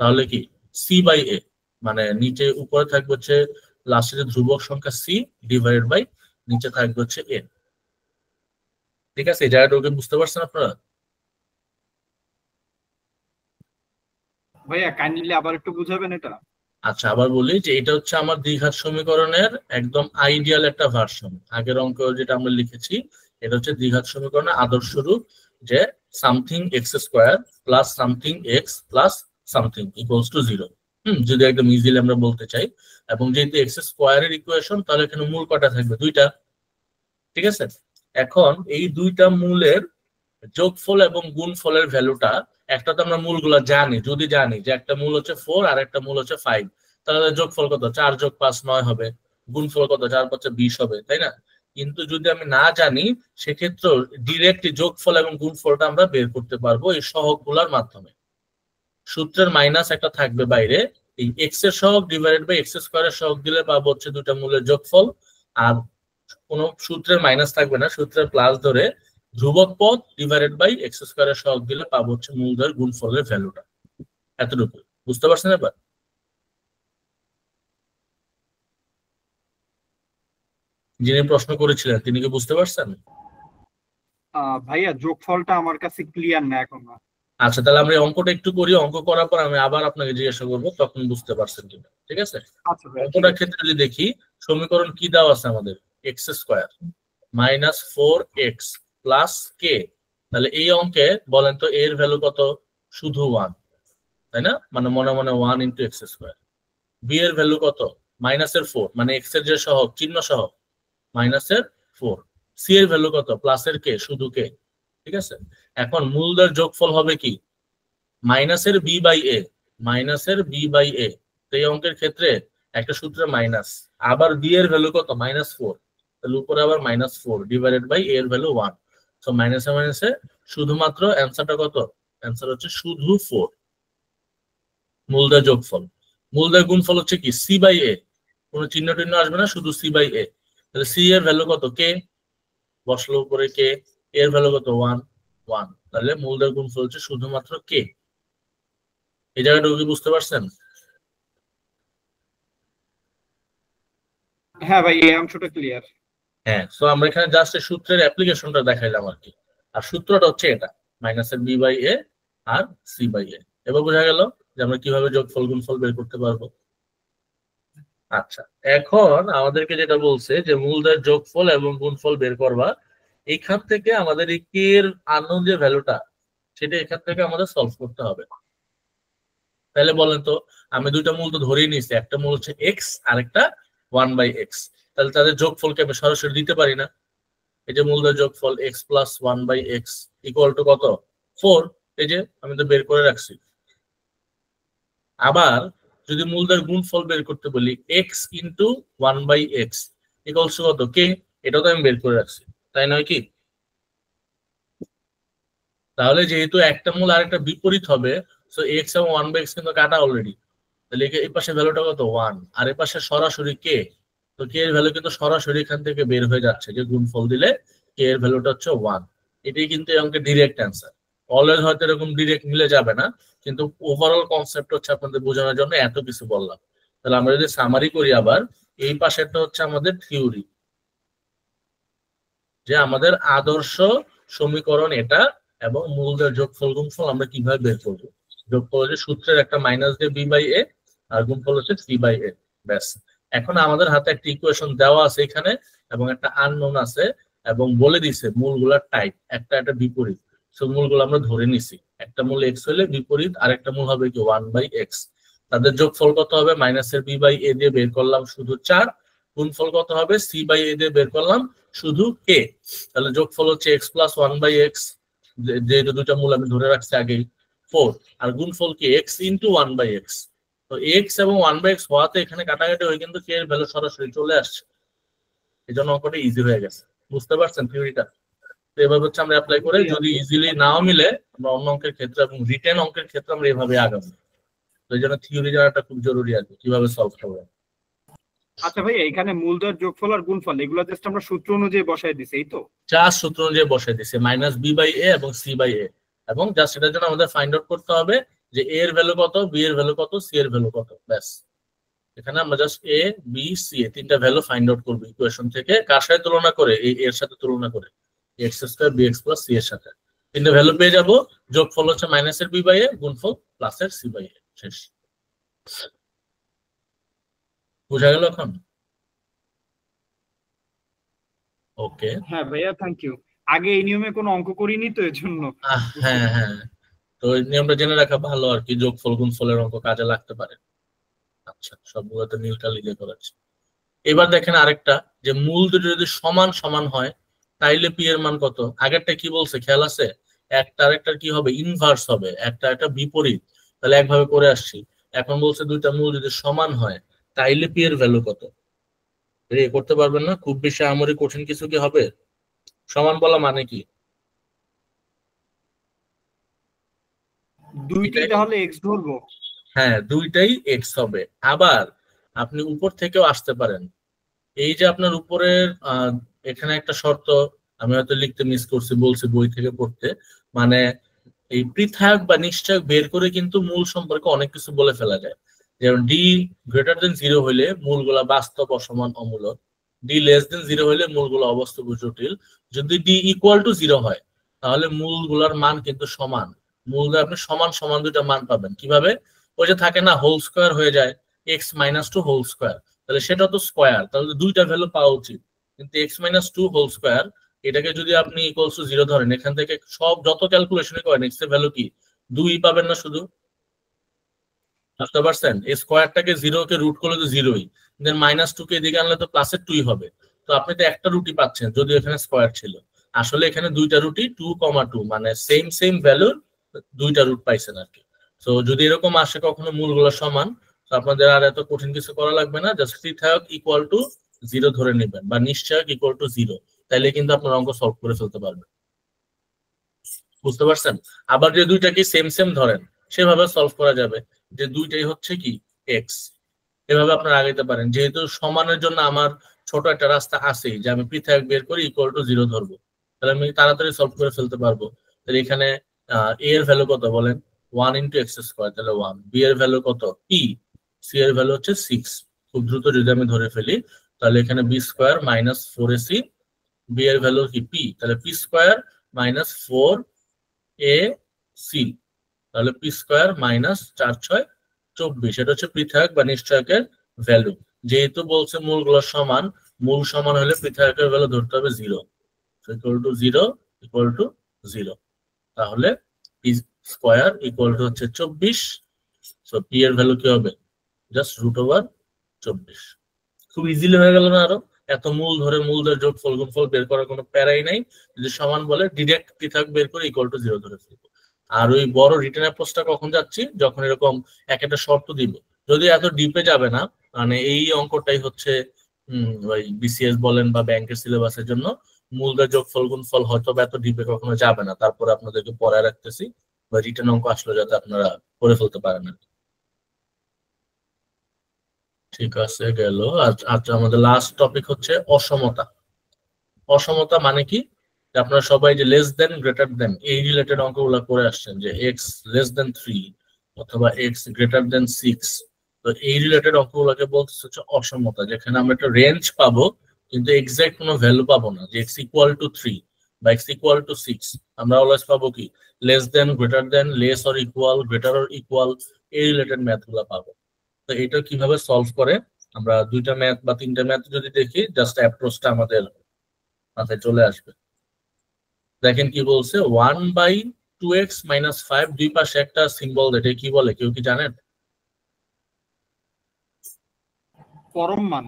S1: তাহলে কি সি বাই এ, মানে নিচে উপরে থাকবে হচ্ছে লাস্টের ধ্রুবক সংখ্যা সি ডিভাইডেড বাই নিচে থাকবে হচ্ছে এ। ঠিক আছে, এই জায়গাটা ওকে বুঝতে পারছেন আপনারা?
S4: ভাইয়া কাইন্ডলি আবার একটু বুঝাবেন এটা।
S1: আচ্ছা, আবার বলি যে এটা হচ্ছে আমার দ্বিঘাত সমীকরণের একদম আইডিয়াল একটা ভার্সন। আগের অঙ্ক যেটা আমরা লিখেছি এটা হচ্ছে দ্বিঘাত সমীকরণের আদর্শ রূপ, যে something x square plus something x plus something equals to 0। যদি একদম ইজিলি আমরা বলতে চাই। এবং যেহেতু এক্স স্কোয়ারের ইকুয়েশন, তাহলে এখানে মূল কটা থাকবে? 2টা। ঠিক আছে, এখন এই 2টা মূলের যোগফল এবং গুণফলের ভ্যালুটা, একটা তো আমরা মূলগুলো জানি, যদি জানি যে একটা মূল হচ্ছে 4 আর একটা মূল হচ্ছে 5, তাহলে যোগফল কত? 4 যোগ 5 9 হবে, গুণফল কত? 4 5 20 হবে, তাই না? কিন্তু যদি আমি না জানি, সেক্ষেত্রে ডিরেক্ট যোগফল এবং গুণফলটা আমরা বের করতে পারবো এই সহগগুলোর মাধ্যমে। সূত্রের মাইনাস একটা থাকবে বাইরে, এই এক্স এর সহগ ডিভাইডেড বাই এক্স স্কোয়ারের সহগ দিলে পাবো হচ্ছে 2টা মূলের যোগফল। আর কোনো সূত্রের মাইনাস থাকবে না, সূত্রের প্লাস ধরে ধ্রুবক পদ ডিভাইডেড বাই এক্স স্কোয়ারের সহগ দিলে পাবো হচ্ছে মূলদ্বয়ের গুণফলের ভ্যালুটা। এতটুকু বুঝতে পারছেন? এবার যিনি প্রশ্ন করেছিলেন তিনি কি বুঝতে পারছেন?
S4: ভাইয়া যোগফলটা আমার কাছে ক্লিয়ার না এখন।
S1: আচ্ছা, তাহলে আমরা এই অঙ্কটা একটু করি, অঙ্ক করার পর আমি আবার আপনাকে জিজ্ঞাসা করবো, তখন বুঝতে পারছেন কিনা। ঠিক আছে,
S4: আচ্ছা ভাইয়া, ঠিক
S1: অঙ্কটার
S4: আছে।
S1: ক্ষেত্রে যদি দেখি, সমীকরণ কি দেওয়া আছে আমাদের? X square minus 4x plus k. তাহলে এই অঙ্কে বলেন তো এর ভ্যালু কত? শুধু 1, তাই না? মানে মনে মনে 1 ইন্টু এক্স স্কোয়ার। বি এর ভ্যালু কত? মাইনাসের 4, মানে এক্স এর যে সহগ চিহ্ন সহ মাইনাসের 4। সি এর ভ্যালু কত? প্লাসের কে, শুধু কে। ঠিক আছে, এখন মূলদের যোগফল হবে কি? মাইনাসের বি বাই এ, মাইনাসের বি বাই এ। তো এই অঙ্কের ক্ষেত্রে একটা সূত্রে মাইনাস, আবার বি এর ভ্যালু কত? -4, তাহলে উপরে আবার -4 ডিভাইডেড বাই এর ভ্যালু 1। সো মাইনাসে মাইনাসে শুধুমাত্র অ্যান্সারটা কত? অ্যান্সার হচ্ছে শুধু 4। মূলদের যোগফল। মূলদের গুণফল হচ্ছে কি? সি বাই এ, কোনো চিহ্ন টিহ্ন আসবে না, শুধু সি বাই এ। তাহলে সি এর ভ্যালু কত? কে, বসলো উপরে কে। এর ভ্যালু কত? 1 1। তাহলে মূলদের গুণফল হচ্ছে শুধুমাত্র কে। এই জায়গাটা কি বুঝতে পারছেন?
S4: হ্যাঁ ভাই, এই অংশটা ক্লিয়ার।
S1: হ্যাঁ, সো আমরা এখানে জাস্ট সূত্রের অ্যাপ্লিকেশনটা দেখাইলাম আর কি। আর সূত্রটা হচ্ছে এটা, মাইনাসের বি বাই এ আর সি বাই এ। এবার বোঝা গেল যে আমরা কিভাবে যোগফল গুণফল বের করতে পারবো। আচ্ছা, এখন আমাদেরকে যেটা বলছে যে মূলদের যোগফল এবং গুণফল বের করবা, এখান থেকে আমাদের এই কে এর আননোন যে ভ্যালুটা, সেটা এখান থেকে আমাদের সলভ করতে হবে। তাহলে বলেন তো, আমি 2টা মূল তো ধরেই নিয়েছি, একটা মূল হচ্ছে এক্স আর একটা 1/x। তাহলে তাদের যোগফলকে আমি সরাসরি দিতে পারি না। এই যে মূলদের যোগফল x plus 1/x equal to কত? 4। এই যে আমি তো বের করে রাখছি। আবার যদি মূলদের গুণফল বের করতে বলি, x into 1/x equals to কত? কে। এটাও তো আমি বের করে রাখছি, তাই নয় কি? তাহলে যেহেতু একটা মূল আর একটা বিপরীত হবে, সো x এবং 1/x কিন্তু কাটা অলরেডি। তাহলে এই পাশে ভ্যালুটা কত? 1, আর এই পাশে সরাসরি কে। তো কে এর ভ্যালু কিন্তু সরাসরি এখান থেকে বের হয়ে যাচ্ছে, যে গুণফল দিলে কে এর ভ্যালুটা হচ্ছে 1। এটাই কিন্তু এই অঙ্কের ডিরেক্ট অ্যান্সার। অলওয়েজ হয়তো এরকম ডিরেক্ট মিলে যাবে না, কিন্তু ওভারঅল কনসেপ্ট হচ্ছে আপনাদের বোঝানোর জন্য এত কিছু বললাম। তাহলে আমরা যদি সামারি করি, আবার এই পাশেরটা হচ্ছে আমাদের থিওরি, যে আমাদের আদর্শ সমীকরণ এটা, এবং মূলদের যোগফল গুণফল আমরা কিভাবে বের করবো। যোগফল হচ্ছে সূত্রের একটা মাইনাস দিয়ে বি বাই এ, আর গুণফল হচ্ছে সি বাই এ। ব্যাস, এখন আমাদের হাতে একটা ইকুয়েশন দেওয়া আছে এখানে, এবং একটা আননোন আছে, এবং বলে দিছে মূলগুলার টাইপ, একটা একটা বিপরীত। সো মূলগুলো আমরা ধরে নিছি, একটা মূল এক্স হলে বিপরীত আর একটা মূল হবে কি 1/x। তাদের যোগফল কত হবে? মাইনাসের বি বাই এ দিয়ে বের করলাম শুধু 4, গুণফল কত হবে? সি বাই এ দিয়ে বের করলাম শুধু কে। তাহলে যোগফল হচ্ছে x প্লাস 1/x, যেহেতু 2টা মূল আমি ধরে রাখছি আগেই, 4। আর গুণফল কি? x into 1/x। তো x এবং 1/x হওয়াতে এখানে কাটাকাটি হয়ে কিন্তু কে এর ভ্যালু সরাসরি চলে আসছে, এই জন্য অঙ্কটা ইজি হয়ে গেছে। বুঝতে পারছেন থিওরিটা? তো এভাবে হচ্ছে আমরা অ্যাপ্লাই করে, যদি ইজিলি নাও মিলে আমরা অন্য অঙ্কের ক্ষেত্রে এবং রিটেন অঙ্কের ক্ষেত্রে আমরা এভাবে আগাবো। তো এই জন্য থিওরি জানাটা খুব জরুরি আর কি, কিভাবে সলভ করবো।
S4: আচ্ছা ভাই, এখানে মূলদের যোগফল আর গুণফল এগুলো জাস্ট আমরা সূত্র অনুযায়ী বসাই দিছি, এই তো?
S1: জাস্ট সূত্র অনুযায়ী বসাই দিছে, মাইনাস বি বাই এ এবং সি বাই এ, এবং জাস্ট এটার জন্য আমাদের ফাইন্ড আউট করতে হবে যে এ এর ভ্যালু কত, বি এর ভ্যালু কত, সি এর ভ্যালু কত, ব্যাস। এখানে আমরা জাস্ট এ বি সি এ তিনটা ভ্যালু ফাইন্ড আউট করবো ইকুয়েশন থেকে, কার সাথে তুলনা করে, এই এর সাথে তুলনা করে, x square b x plus c এর সাথে তিনটা ভ্যালু পেয়ে যাবো। যোগফল হচ্ছে মাইনাসের বি বাই এ, গুণফল প্লাসের সি বাই এ। শেষ। বুঝা গেল এখন? ওকে।
S4: হ্যাঁ ভাইয়া, থ্যাংক ইউ। আগে এই নিয়মে কোনো অঙ্ক করিনি তো এর জন্য।
S1: হ্যাঁ হ্যাঁ, তো এই নিয়মটা জেনে রাখা ভালো আর কি, যোগফল গুণফলের অঙ্ক কাজে লাগতে পারে। আচ্ছা, সবগুলোতে নীল কালি দিয়ে করাচ্ছি। এবার দেখেন আরেকটা, যে মূল দুটো যদি সমান সমান হয় তাইলে পি এর মান কত। আগেরটা কি বলছে খেয়াল আছে? একটা আরেকটার কি হবে, ইনভার্স হবে, একটা একটা বিপরীত। তাহলে একভাবে করে আসছি। এখন বলছে দুইটা মূল যদি সমান হয় তাইলে পি এর ভ্যালু কত। করতে পারবেন না, খুব বেশি আমরি কঠিন কিছু কি হবে? সমান বলা মানে কি?
S4: দুইটাই তাহলে এক্স ধরবো।
S1: হ্যাঁ, দুইটাই এক্স হবে। আবার আপনি উপর থেকেও আসতে পারেন। এই যে আপনার উপরের এখানে একটা শর্ত আমি হয়তো লিখতে মিস করছি, বলছি বই থেকে পড়তে, মানে এই পৃথক বা নিশ্চয়ক বের করে কিন্তু মূল সম্পর্কে অনেক কিছু বলে ফেলা যায়। যেমন ডি গ্রেটার দেন 0 হইলে মূলগুলা বাস্তব, অসমান, অমূলক। ডি লেস দেন 0 হইলে মূলগুলো অবাস্তব, জটিল। যদি ডি ইকুয়াল টু 0 হয় তাহলে মূলগুলার মান কিন্তু সমান। মূলগুলো আপনি সমান সমান দুইটা মান পাবেন কিভাবে? ওই যে থাকে না, হোল স্কোয়ার হয়ে যায়, x minus two whole square, তাহলে সেটা তো স্কোয়ার, তাহলে দুইটা ভ্যালু পাওয়া উচিত। কিন্তু x minus two whole square এটাকে যদি আপনি ইকুয়ালস টু 0 ধরেন, এখান থেকে সব যত ক্যালকুলেশনই করেন এক্স এর ভ্যালু কি 2 পাবেন না শুধু? বুঝতে পারছেন? এই স্কোয়ারটাকে 0 কে রুট করলে তো 0ই, দেন মাইনাস 2 কে এদিকে আনলে তো প্লাসের 2 হবে। তো আপনি তো একটা রুটি পাচ্ছেন যদিও এখানে স্কোয়ার ছিল। আসলে এখানে দুইটা রুটি 2,2 মানে সেম সেম ভ্যালুর দুইটা রুট পাইছেন আর কি। তো যদি এরকম আসে কখনো মূলগুলো সমান, তো আপনাদের আর এত কঠিন কিছু করা লাগবে না, জাস্ট পৃথক ইকুয়াল টু 0 ধরে নেবেন বা নিশ্চয়ক ইকুয়াল টু 0, তাইলে কিন্তু আপনার অঙ্ক সলভ করে ফেলতে পারবেন। বুঝতে পারছেন? আবার যে দুইটাকে সেম সেম ধরেন সেভাবে সলভ করা যাবে, যে দুইটাই হচ্ছে কি এক্স, এভাবে আপনারা আগাইতে পারেন। যেহেতু সমানের জন্য আমার ছোট একটা রাস্তা আছেই, যে আমি পৃথক বের করে ইকুয়াল টু 0 ধরবো, তাহলে আমি তাড়াতাড়ি সলভ করে ফেলতে পারবো। তাহলে এখানে এ এর ভ্যালু কত বলেন? 1 ইন্টু এক্স স্কোয়ার, তাহলে 1। বি এর ভ্যালু কত? পি। সি এর ভ্যালু হচ্ছে 6। খুব দ্রুত যদি আমি ধরে ফেলি তাহলে এখানে b square minus 4ac, b এর ভ্যালু কি পি, তাহলে পি স্কোয়ার মাইনাস 4ac, তাহলে পি স্কোয়ার মাইনাস 4 6 24। এটা হচ্ছে পৃথক বা নিশ্চয়কের ভ্যালু। যেহেতু বলছে মূলগুলো সমান, মূল সমান হলে পৃথকের ভ্যালু ধরতে হবে 0, ইকুয়াল টু 0 ইকুয়াল টু 0। তাহলে পি স্কোয়ার ইকুয়াল টু হচ্ছে 24। সো পি এর ভ্যালু কি হবে? Just root over 24। খুব ইজিলি হয়ে গেল না? আরো এত মূল ধরে মূলদের যোগফল গুণফল বের করার কোনো প্যারাই নাই। যদি সমান বলে ডিরেক্ট পৃথক বের করে ইকুয়াল টু 0 ধরে ফেলবো। আর ওই বড় রিটেন অ্যাপ্রোচটা কখন যাচ্ছি? যখন এরকম একটা শর্ত দিব। যদি এত ডিপে যাবে না, মানে এই অঙ্কটাই হচ্ছে ওই বিসিএস বলেন বা ব্যাংকের সিলেবাসের জন্য মূলদের যোগফল গুণফল হয়তো এত ডিপে কখনো যাবে না। তারপরে আপনাদেরকে পড়ায় রাখতেছি, বা রিটেন অঙ্ক আসলে যাতে আপনারা করে ফেলতে পারেন। ঠিক আছে, গেল। আচ্ছা, আমাদের লাস্ট টপিক হচ্ছে অসমতা। অসমতা মানে কি? আপনারা সবাই যে লেস দেন গ্রেটার দেন এই রিলেটেড অঙ্কগুলো করে আসছেন, যে এক্স লেস দেন 3 অথবা এক্স গ্রেটার দেন 6। তো এই রিলেটেড অঙ্কগুলোকে বলতেছে হচ্ছে অসমতা, যেখানে আমরা একটা রেঞ্জ পাবো কিন্তু এক্সাক্ট কোনো ভ্যালু পাবো না, যে এক্স ইকুয়াল টু 3 বা এক্স ইকুয়াল টু 6। আমরা অলওয়েজ পাবো কি less than, greater than, less or equal, greater or equal, এই রিলেটেড ম্যাথ গুলা পাবো। তো এটা কিভাবে সলভ করে, আমরা দুইটা ম্যাথ বা তিনটা ম্যাথ যদি দেখি, জাস্ট অ্যাপ্রোচটা আমাদের মাথায় চলে আসবে। দেখেন কি বলছে, 1/2x - 5, দুই পাশে একটা সিম্বল, এটা কি বলে কেউ কি জানেন?
S4: পরম মান।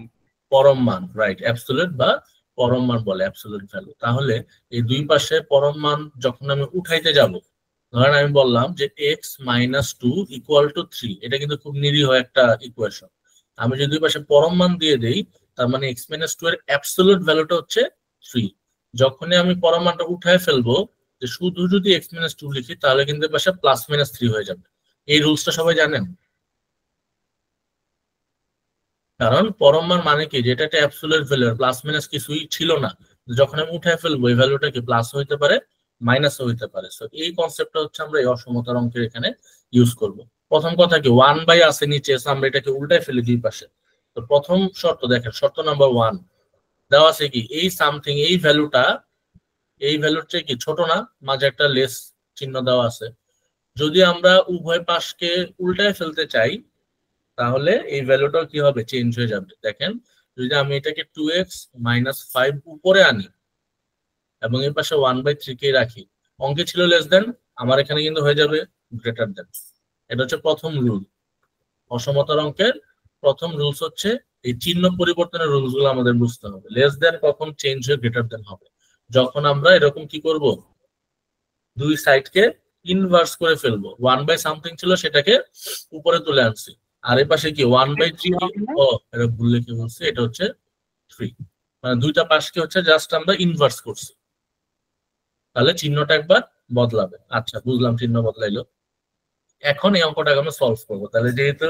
S1: পরম মান, রাইট, অ্যাবসলিউট বা পরম মান বলে, অ্যাবসলিউট ভ্যালু। তাহলে এই দুই পাশে পরম মান যখন আমি উঠাইতে যাব, ধরেন আমি বললাম যে x-2 ইকুয়াল টু 3, এটা কিন্তু খুব নিরীহ একটা ইকুয়েশন। আমি যদি দুই পাশে পরম মান দিয়ে দেই, তার মানে x-2 এর অ্যাবসলিউট ভ্যালুটা হচ্ছে 3। যখনই আমি পরম মানটা উঠায় ফেলবো, যে শুধু যদি x-2 লিখি তাহলে কিন্তু পাশে +-3 হয়ে যাবে। এই রুলসটা সবাই জানেন? কারণ পরম মান মানে কি, যেটা একটা অ্যাবসলিউট ভ্যালু, প্লাস মাইনাস কিছুই ছিল না, যখন আমি উঠায় ফেলবো এই ভ্যালুটা কি প্লাস হইতে পারে, মাইনাসও হইতে পারে। সো এই কনসেপ্টটা হচ্ছে আমরা এই অসমতার অঙ্কের এখানে ইউজ করব। প্রথম কথা কি 1 বাই আছে নিচে, আমরা এটাকে উল্টায় ফেলি দুই পাশে। তো প্রথম শর্ত দেখেন, শর্ত নাম্বার 1 দেওয়া আছে কি এই সামথিং, এই ভ্যালুর চেয়ে কি ছোট না, মাঝে একটা লেস চিহ্ন দেওয়া আছে। যদি আমরা উভয় পাশকে উল্টায় ফেলতে চাই তাহলে এই ভ্যালুটাও কি হবে, চেঞ্জ হয়ে যাবে। দেখেন যদি আমি এটাকে 2x - 5 উপরে আনি এবং এই পাশে 1/3 কে রাখি, অঙ্কে ছিল লেস দেন, আমার এখানে কিন্তু হয়ে যাবে গ্রেটার দেন। এটা হচ্ছে প্রথম রুল। অসমতার অঙ্কের প্রথম রুলস হচ্ছে এই চিহ্ন পরিবর্তনের রুলস গুলো আমাদের বুঝতে হবে। লেস দেন কখন চেঞ্জ হয়ে গ্রেটার দেন হবে, যখন আমরা এরকম কি করব, দুই সাইডকে ইনভার্স করে ফেলবো। 1/something ছিল সেটাকে উপরে তুলে আনছি, আর এই পাশে কি 1/3, ও এটা ভুল লিখে বলছি, এটা হচ্ছে 3, মানে দুইটা পাশকে হচ্ছে জাস্ট আমরা ইনভার্স করছি, তাহলে চিহ্নটা একবার বদলাবে। আচ্ছা বুঝলাম, চিহ্ন বদলাইলো। এখন এই অঙ্কটাকে আমরা সলভ করবো। তাহলে যেহেতু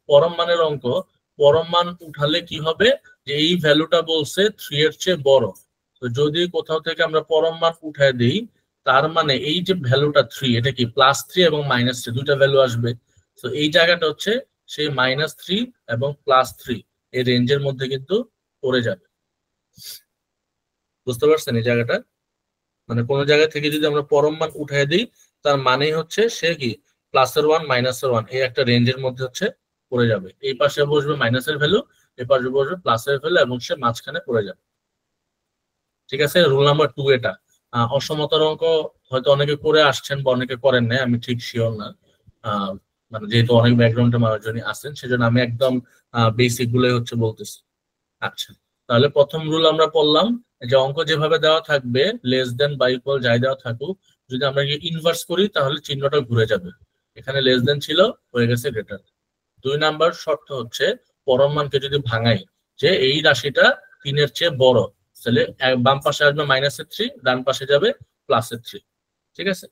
S1: পরম মানের অঙ্ক, পরম মান উঠালে কি হবে, যে এই ভ্যালুটা বলছে 3 এর চেয়ে বড়। তো যদি কোথাও থেকে আমরা পরম মান উঠায় দিই, তার মানে এই যে ভ্যালুটা 3, এটা কি +3 এবং -3 দুইটা ভ্যালু আসবে। তো এই জায়গাটা হচ্ছে সেই -3 এবং +3 এই রেঞ্জের মধ্যে কিন্তু পড়ে যাবে। বুঝতে পারছেন এই জায়গাটা? মানে কোন জায়গা থেকে যদি আমরা পরম মান উঠায় দিই, তার মানে হচ্ছে সে কি +1 -1 এই একটা রেঞ্জের মধ্যে হচ্ছে পড়ে যাবে। এই পাশে বসবে মাইনাসের ভ্যালু, এই পাশে বসবে প্লাসের ভ্যালু, এবং সে মাঝখানে পড়ে যাবে। ঠিক আছে, রুল নাম্বার 2 এটা। অসমতার অঙ্ক হয়তো অনেকে করে আসছেন বা অনেকে করেন নাই, আমি ঠিক শিওর না। মানে যেহেতু অনেক ব্যাকগ্রাউন্ডে মানুষজনই আছেন, সেজন্য আমি একদম বেসিক গুলোই হচ্ছে বলতেছি। আচ্ছা, তাহলে প্রথম রুল আমরা পড়লাম যে অঙ্ক যেভাবে দেওয়া থাকবে, লেস দেন বা ইকুয়াল যাই দেওয়া থাকুক, যদি আমরা ইনভার্স করি তাহলে চিহ্নটা ঘুরে যাবে। এখানে লেস দেন ছিল, হয়ে গেছে গ্রেটার। 2 নাম্বার শর্ত হচ্ছে পরম মানকে যদি ভাঙাই, যে এই রাশিটা 3 এর চেয়ে বড়, তাহলে বাম পাশে আসবে -3, ডান পাশে যাবে +3। ঠিক আছে,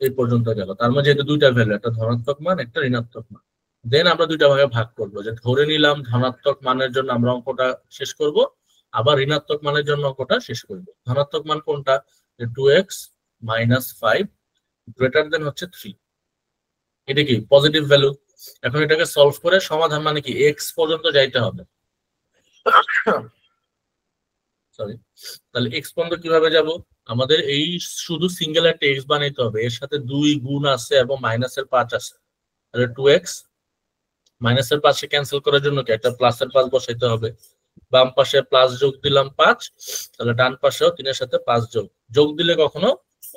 S1: এই পর্যন্ত গেল। তার মানে যেহেতু দুইটা ভ্যালু, একটা ধনাত্মক মান একটা ঋণাত্মক মান, দেন আমরা দুইটা ভাগে ভাগ করবো। যে ধরে নিলাম ধনাত্মক মানের জন্য আমরা অঙ্কটা শেষ করব, আবার ঋণাত্মক মানের জন্য অঙ্কটা শেষ করব। ধনাত্মক মান কোনটা, 2x - 5 গ্রেটার দেন হচ্ছে 3, এটা কি পজিটিভ ভ্যালু। এখন এটাকে সলভ করে সমাধান মানে কি x পর্যন্ত যাইতে হবে। সরি, তাহলে x পর্যন্ত কিভাবে যাব, আমাদের এই শুধু সিঙ্গেল একটা x বানাইতে হবে, এর সাথে 2 গুণ আছে এবং -5 আছে। তাহলে 2x -5 ক্যান্সেল করার জন্য কি একটা +5 বসাইতে হবে। বাম পাশে প্লাস যোগ দিলাম 5, তাহলে ডান পাশেও 3 এর সাথে 5 যোগ দিলে কখনো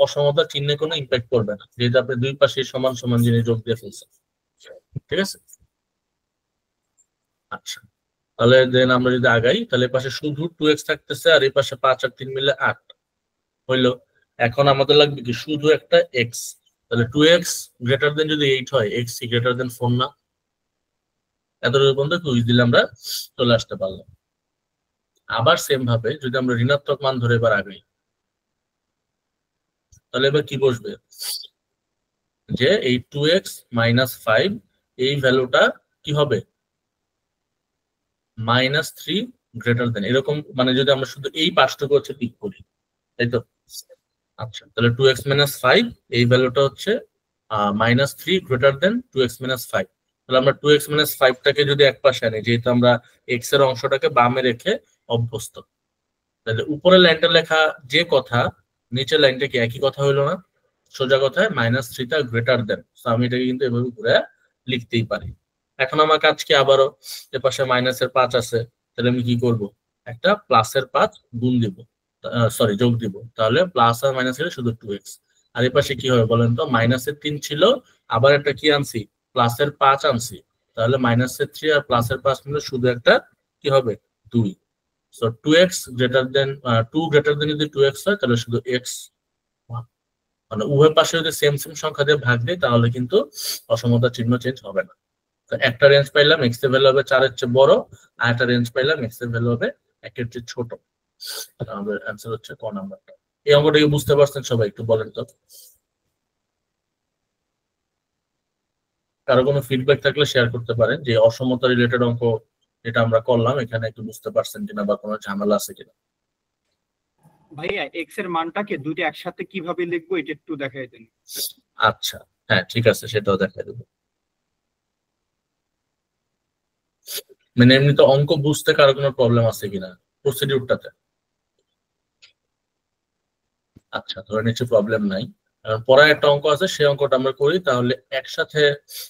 S1: অসমতার চিহ্নে কোনো ইম্প্যাক্ট করবে না, যেহেতু আপনি দুই পাশে সমান সমান জিনিস যোগ দিয়ে ফেলছেন। ঠিক আছে, আচ্ছা তাহলে দেন আমরা যদি আগাই, তাহলে পাশে শুধু 2x থাকতেছে, আর এই পাশে 5 আর 3 মিলে 8 হইলো। এখন আমাদের লাগবে কি শুধু একটা x, তাহলে 2x গ্রেটার দেন যদি 8 হয়, x গ্রেটার দেন 4 না। এতটুকু পর্যন্ত কুইজ দিলে আমরা চলে আসতে পারলাম। আবার সেম ভাবে যদি আমরা ঋণাত্মক মান ধরে এবার আগাই, তাহলে এবার কি বসবে, যে এই 2x - 5 এই ভ্যালুটা কি হবে, -3 গ্রেটার দেন, এরকম। মানে যদি আমরা শুধু এই পাশটুকু হচ্ছে পিক করি, তাই তো? আচ্ছা, তাহলে 2x - 5 এই ভ্যালুটা হচ্ছে -3 গ্রেটার দেন 2x - 5। তাহলে আমরা 2x - 5 টাকে যদি এক পাশে আনি, যেহেতু আমরা x এর অংশটাকে বামে রেখে অভ্যস্ত, তাহলে উপরের লাইনটা লেখা যে কথা, নিচের লাইনটা কি একই কথা হইলো না? সোজা কথায় -3 টা গ্রেটার দেন, আমি এটাকে কিন্তু এভাবে ঘুরে লিখতেই পারি। এখন আমার কাজ কি, আবারও এর পাশে -5 আছে, তাহলে আমি কি করব, একটা +5 গুণ দিব, সরি যোগ দিব, তাহলে প্লাস আর মাইনাস হলে শুধু 2x। আর এই পাশে কি হবে বলেন তো, -3 ছিল, আবার একটা কি আনছি, +5 আনছি, তাহলে -3 আর +5 মিলে শুধু একটা কি হবে, 2। So 2x greater than 2 greater than যদি 2x হয়, তাহলে শুধু x, মানে উভয় পাশে যদি সেম সেম সংখ্যা দিয়ে ভাগ দেয়, তাহলে কিন্তু অসমতার চিহ্ন চেঞ্জ হবে না। তো একটা রেঞ্জ পাইলাম x এর ভ্যালু হবে 4 এর চেয়ে বড়, আর একটা রেঞ্জ পাইলাম x এর ভ্যালু হবে 1 এর চেয়ে ছোট। আমাদের অ্যান্সার হচ্ছে ক নাম্বারটা। এই অঙ্কটাকে বুঝতে পারছেন সবাই, একটু বলেন তো। কারো কোনো ফিডব্যাক থাকলে শেয়ার করতে পারেন, যে অসমতা রিলেটেড অঙ্ক এটা আমরা করলাম, এখানে একটু বুঝতে পারছেন কিনা বা কোনো ঝামেলা আছে কিনা।
S4: ভাইয়া এক্স এর মানটাকে দুইটা একসাথে কিভাবে লিখবো এটা একটু দেখাই দেন।
S1: আচ্ছা হ্যাঁ ঠিক আছে, সেটাও দেখাই দেবো। মানে এমনিতে অঙ্ক বুঝতে কারো কোনো প্রবলেম আছে কিনা প্রসিডিউরটাতে? আচ্ছা, ধরে নিচ্ছি প্রবলেম নাই। পরে একটা অঙ্ক আছে, সেই অঙ্কটা আমরা করি, তাহলে একসাথে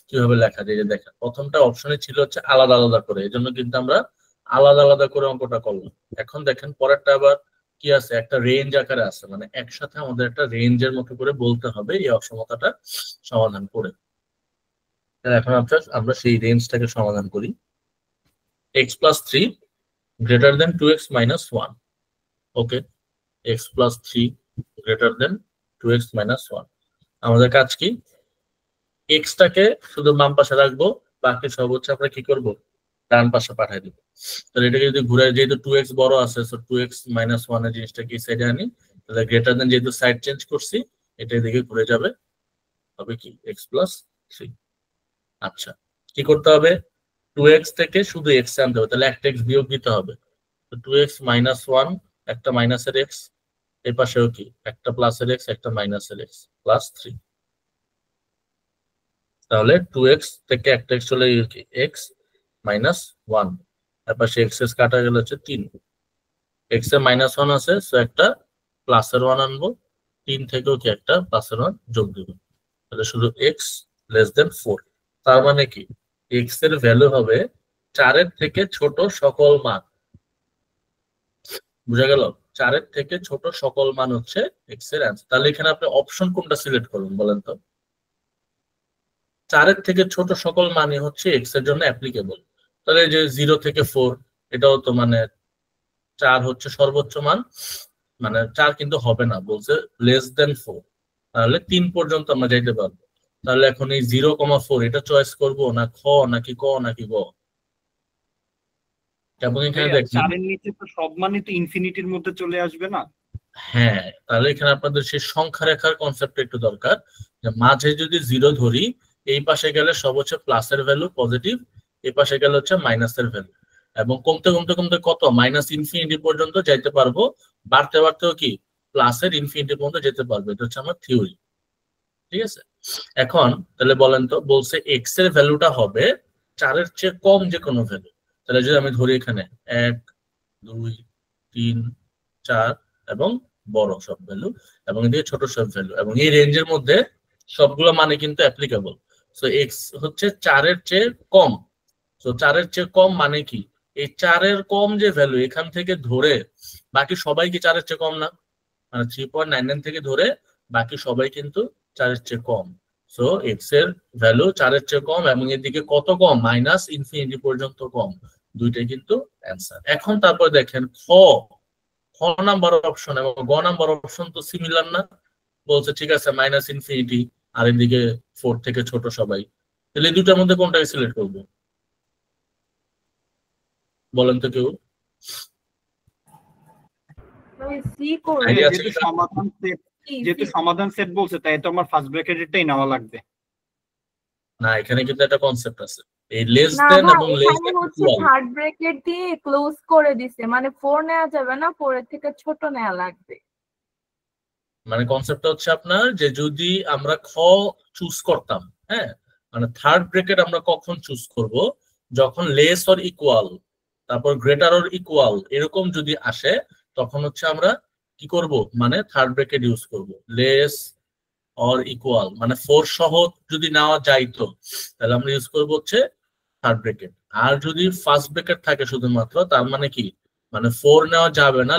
S1: কিভাবে লেখা যায়। যে দেখেন, প্রথমটা অপশনে ছিল হচ্ছে আলাদা আলাদা করে, এই জন্য কিন্তু আমরা আলাদা আলাদা করে অঙ্কটা করলাম। এখন দেখেন পরেরটা আবার কি আছে, একটা রেঞ্জ আকারে আছে, মানে একসাথে আমাদের একটা রেঞ্জের মতো করে বলতে হবে এই অসমতাটা সমাধান করে। এখন আমরা সেই রেঞ্জটাকে সমাধান করি। x+3 greater than 2x minus 1. ওকে, x+3 greater than 2x minus 1। আমাদের কাজ কি, এক্সটাকে শুধু বাম পাশে রাখবো, বাকি সব হচ্ছে আমরা কি করব, ডান পাশে পাঠিয়ে দিব। তাহলে এটাকে যদি ঘুরে, যেহেতু 2x বড় আছে, সো 2x minus 1 এর জিনিসটা কি সাইডে আনি, তাহলে গ্রেটার দেন যেহেতু সাইড চেঞ্জ করছি, এটা এদিকে ঘুরে যাবে, হবে কি x+3। আচ্ছা, কি করতে হবে, 2x থেকে শুধু x আনতে হবে, তাহলে একটা x বিয়োগ দিতে হবে। তো 2x minus 1, একটা মাইনাসের x, এই পাশেও কি একটা প্লাসের x, একটা মাইনাসের x, +3। তাহলে 2x থেকে একটা x চলে গেল কি x -1, এর পাশে x এর কাটা গেল হচ্ছে 3, x এর -1 আছে, সো একটা প্লাসের 1 আনবো, 3 থেকেও কি একটা প্লাসের 1 যোগ দিব, তাহলে শুধু x <4। তার মানে কি, x এর ভ্যালু হবে 4 এর থেকে ছোট সকল মান। বুঝা গেল, 4 এর থেকে ছোট সকল মান হচ্ছে x এর অ্যান্সার। তাহলে এখানে আপনি অপশন কোনটা সিলেক্ট করবেন বলেন তো? 4 এর থেকে ছোট সকল মানই হচ্ছে x এর জন্য অ্যাপ্লিকেবল। তাহলে এই যে 0 থেকে 4, এটাও তো মানে 4 হচ্ছে সর্বোচ্চ মান, মানে 4 কিন্তু হবে না, বলছে <4। তাহলে 3 পর্যন্ত আমরা যাইতে পারবো। তাহলে এখন এই 0,4 এটা চয়েস করব না খ নাকি ক নাকি গ? এবং এখানে দেখেন
S4: 4 এর নিচে তো সব মানই তো ইনফিনিটির মধ্যে চলে আসবে না?
S1: হ্যাঁ, তাহলে এখানে আপনাদের সেই সংখ্যা রেখার কনসেপ্ট একটু দরকার, যে মাঝে যদি 0 ধরি, এই পাশে গেলে সব হচ্ছে প্লাসের ভ্যালু পজিটিভ, এই পাশে গেলে হচ্ছে মাইনাসের ভ্যালু, এবং কমতে কমতে কমতে কত -ইনফিনিটি পর্যন্ত যাইতে পারবো, বাড়তে বাড়তেও কি প্লাসের ইনফিনিটি পর্যন্ত যেতে পারবো। এটা হচ্ছে আমার থিওরি, ঠিক আছে? এখন তাহলে বলেন তো, বলছে এক্স এর ভ্যালুটা হবে 4 এর চেয়ে কম যে কোনো ভ্যালু। তাহলে যদি আমি ধরি এখানে 1, 2, 3, 4 এবং বড় সব ভ্যালু, এবং এদিকে ছোট সব ভ্যালু, এবং এই রেঞ্জের মধ্যে সবগুলো মানে কিন্তু অ্যাপ্লিকেবল। সো এক্স হচ্ছে 4 এর চেয়ে কম। সো 4 এর চেয়ে কম মানে কি, এই 4 এর কম যে ভ্যালু এখান থেকে ধরে বাকি সবাই কি 4 এর চেয়ে কম না, মানে 3.99 থেকে ধরে বাকি সবাই কিন্তু 4 এর চেয়ে কম। সো এক্স এর ভ্যালু 4 এর চেয়ে কম, এবং এদিকে কত কম, -ইনফিনিটি পর্যন্ত কম, দুইটাই কিন্তু অ্যান্সার। এখন তারপর দেখেন খ নাম্বার অপশন এবং গ নাম্বার অপশন তো সিমিলার না, বলছে ঠিক আছে -ইনফিনিটি আর এদিকে 4 থেকে ছোট সবাই, তাহলে এই দুটার মধ্যে কোনটাকে সিলেক্ট করব বলেন তো কেউ?
S2: সি করব।
S1: আইডিয়া আছে
S4: যেহেতু
S1: কি?
S4: সমাধান সেট, যেহেতু সমাধান সেট বলছে, তাই তো আমার ফার্স্ট ব্র্যাকেটেরটাই নেওয়া লাগবে।
S1: না, এখানে কিন্তু একটা কনসেপ্ট আছে, এই লেস
S2: না
S1: দেন
S2: ভাই,
S1: এবং লেস
S2: এখানে
S1: দেন
S2: হচ্ছে
S1: ইকুয়াল।
S2: থার্ড ব্র্যাকেট দিয়ে ক্লোজ করে দিছে, মানে 4 নেওয়া যাবে না, 4 এর থেকে ছোট নেওয়া লাগবে।
S1: মানে কনসেপ্টটা হচ্ছে আপনার, যে যদি আমরা খ চুজ করতাম, হ্যাঁ, মানে থার্ড ব্র্যাকেট আমরা কখন চুজ করব, যখন লেস অর ইকুয়াল, তারপর গ্রেটার অর ইকুয়াল এরকম যদি আসে, তখন হচ্ছে আমরা কি করব, মানে থার্ড ব্র্যাকেট ইউজ করব। লেস অর ইকুয়াল মানে 4 সহ যদি নেওয়া যাইতো, তাহলে আমরা ইউজ করব হচ্ছে থার্ড ব্র্যাকেট। আর যদি ফার্স্ট ব্র্যাকেট থাকে শুধুমাত্র, তার মানে কি, মানে 4 নেওয়া যাবে না,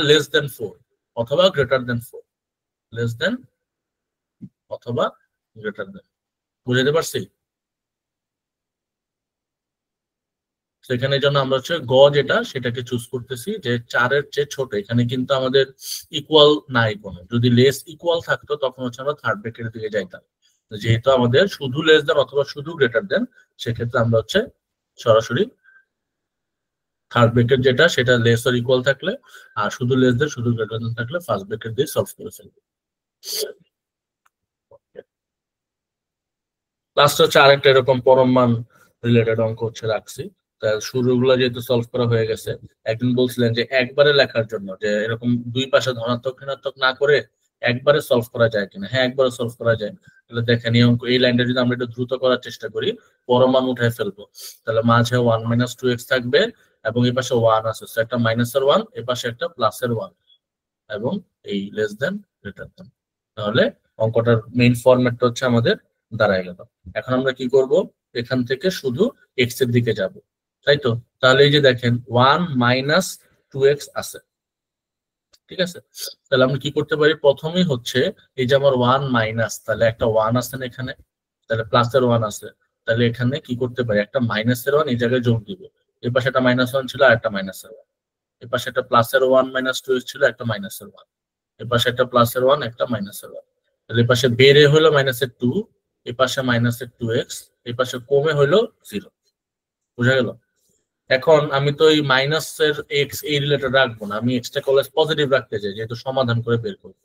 S1: <4 অথবা গ্রেটার দেন 4, লেস দেন অথবা গ্রেটার দেন। বুঝতে পারছি? সেখানে জন্য আমরা হচ্ছে গ যেটা সেটাকে চুজ করতেছি, যে 4 এর চেয়ে ছোট। এখানে কিন্তু আমাদের ইকুয়াল নাই কোনো, যদি লেস ইকুয়াল থাকতো তখন হচ্ছে আমরা থার্ড ব্র্যাকেটের দিকে যাইতাম। যেহেতু আমাদের শুধু লেস দেন অথবা শুধু গ্রেটার দেন, সেক্ষেত্রে আমরা হচ্ছে সরাসরি থার্ড ব্র্যাকেট যেটা, সেটা লেস অর ইকুয়াল থাকলে, আর শুধু লেস দেন শুধু গ্রেটার দেন থাকলে ফার্স্ট ব্র্যাকেট দিয়ে সলভ করে ফেলবো। লাস্ট হচ্ছে আরেকটা এরকম পরম মান রিলেটেড অঙ্ক হচ্ছে রাখছি। শুরুগুলো যেহেতু সলভ করা হয়ে গেছে, একদিন বলছিলেন যে একবারে লেখার জন্য, যে এরকম দুই পাশে ধনাত্মক ঋণাত্মক না করে একবারে সলভ করা যায় কিনা। হ্যাঁ, একবারে সলভ করা যায়। তাহলে দেখেন এই অঙ্ক, এই লাইনটা যদি আমরা একটু দ্রুত করার চেষ্টা করি, পরমাণু উঠায় ফেলবো, তাহলে মাঝে 1 - 2x থাকবে এবং এই পাশে 1 আছে, একটা মাইনাসের 1, এই পাশে একটা প্লাসের 1 এবং এই লেস দেন গ্রেটার দেন। তাহলে অঙ্কটার মেইন ফরম্যাটটা হচ্ছে আমাদের দাঁড়ায় গেল। এখন আমরা কি করব, এখান থেকে শুধু এক্স এর দিকে যাব, তাই তো? তাহলে এই যে দেখেন 1 - 2x আছে, ঠিক আছে? তাহলে আমরা কি করতে পারি, প্রথমেই হচ্ছে এই যে আমার 1 মাইনাস, তাহলে একটা 1 আছে না এখানে, তাহলে প্লাসের 1 আছে, তাহলে এখানে কি করতে পারি, একটা মাইনাসের 1 এই জায়গায় যোগ দিব। এর পাশে একটা -1 ছিল আর একটা -1, এর পাশে একটা প্লাসের 1 - 2x ছিল, একটা -1, এর পাশে একটা প্লাসের 1, একটা -1, তাহলে এর পাশে বেড়ে হলো -2, এর পাশে -2x, এর পাশে কমে হলো 0। বুঝা গেল? এখন আমি তো এই মাইনাসের এক্স এই রিলেটেড রাখবো না, আমি এক্সটা কলেজ পজিটিভ রাখতে চাই, যেহেতু সমাধান করে বের করবো।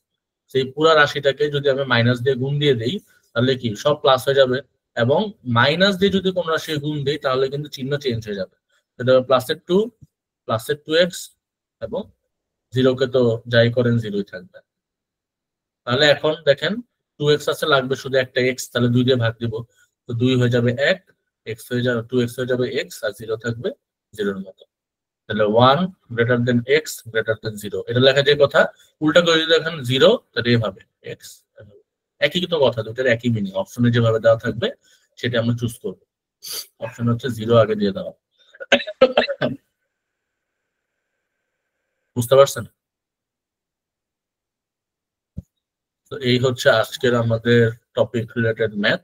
S1: সেই পুরা রাশিটাকে যদি আমি মাইনাস দিয়ে গুণ দিয়ে দিই, তাহলে কি সব প্লাস হয়ে যাবে, এবং মাইনাস দিয়ে যদি কোন রাশি গুণ দিই তাহলে কিন্তু চিহ্ন চেঞ্জ হয়ে যাবে। সেটা +2 +2x এবং 0 কে তো যাই করেন 0ই থাকবে। তাহলে এখন দেখেন 2x আছে, লাগবে শুধু একটা x, তাহলে 2 দিয়ে ভাগ দিব, তো 2 হয়ে যাবে 1, x হয়ে যাবে 2x হয়ে যাবে x, আর 0 থাকবে 0-এর মতো। তাহলে 1 > x > 0, এটা লেখা যায় কথা। উল্টা করে যদি দেখেন 0, তাহলে এভাবে x, একই তো কথা, দুটোর একই মিনিং। অপশনে যেভাবে দেওয়া থাকবে সেটা আমরা চুজ করব। অপশন হচ্ছে 0 আগে দিয়ে দেওয়া। বুঝতে পারছেন? তো এই হচ্ছে আজকের আমাদের টপিক রিলেটেড ম্যাথ।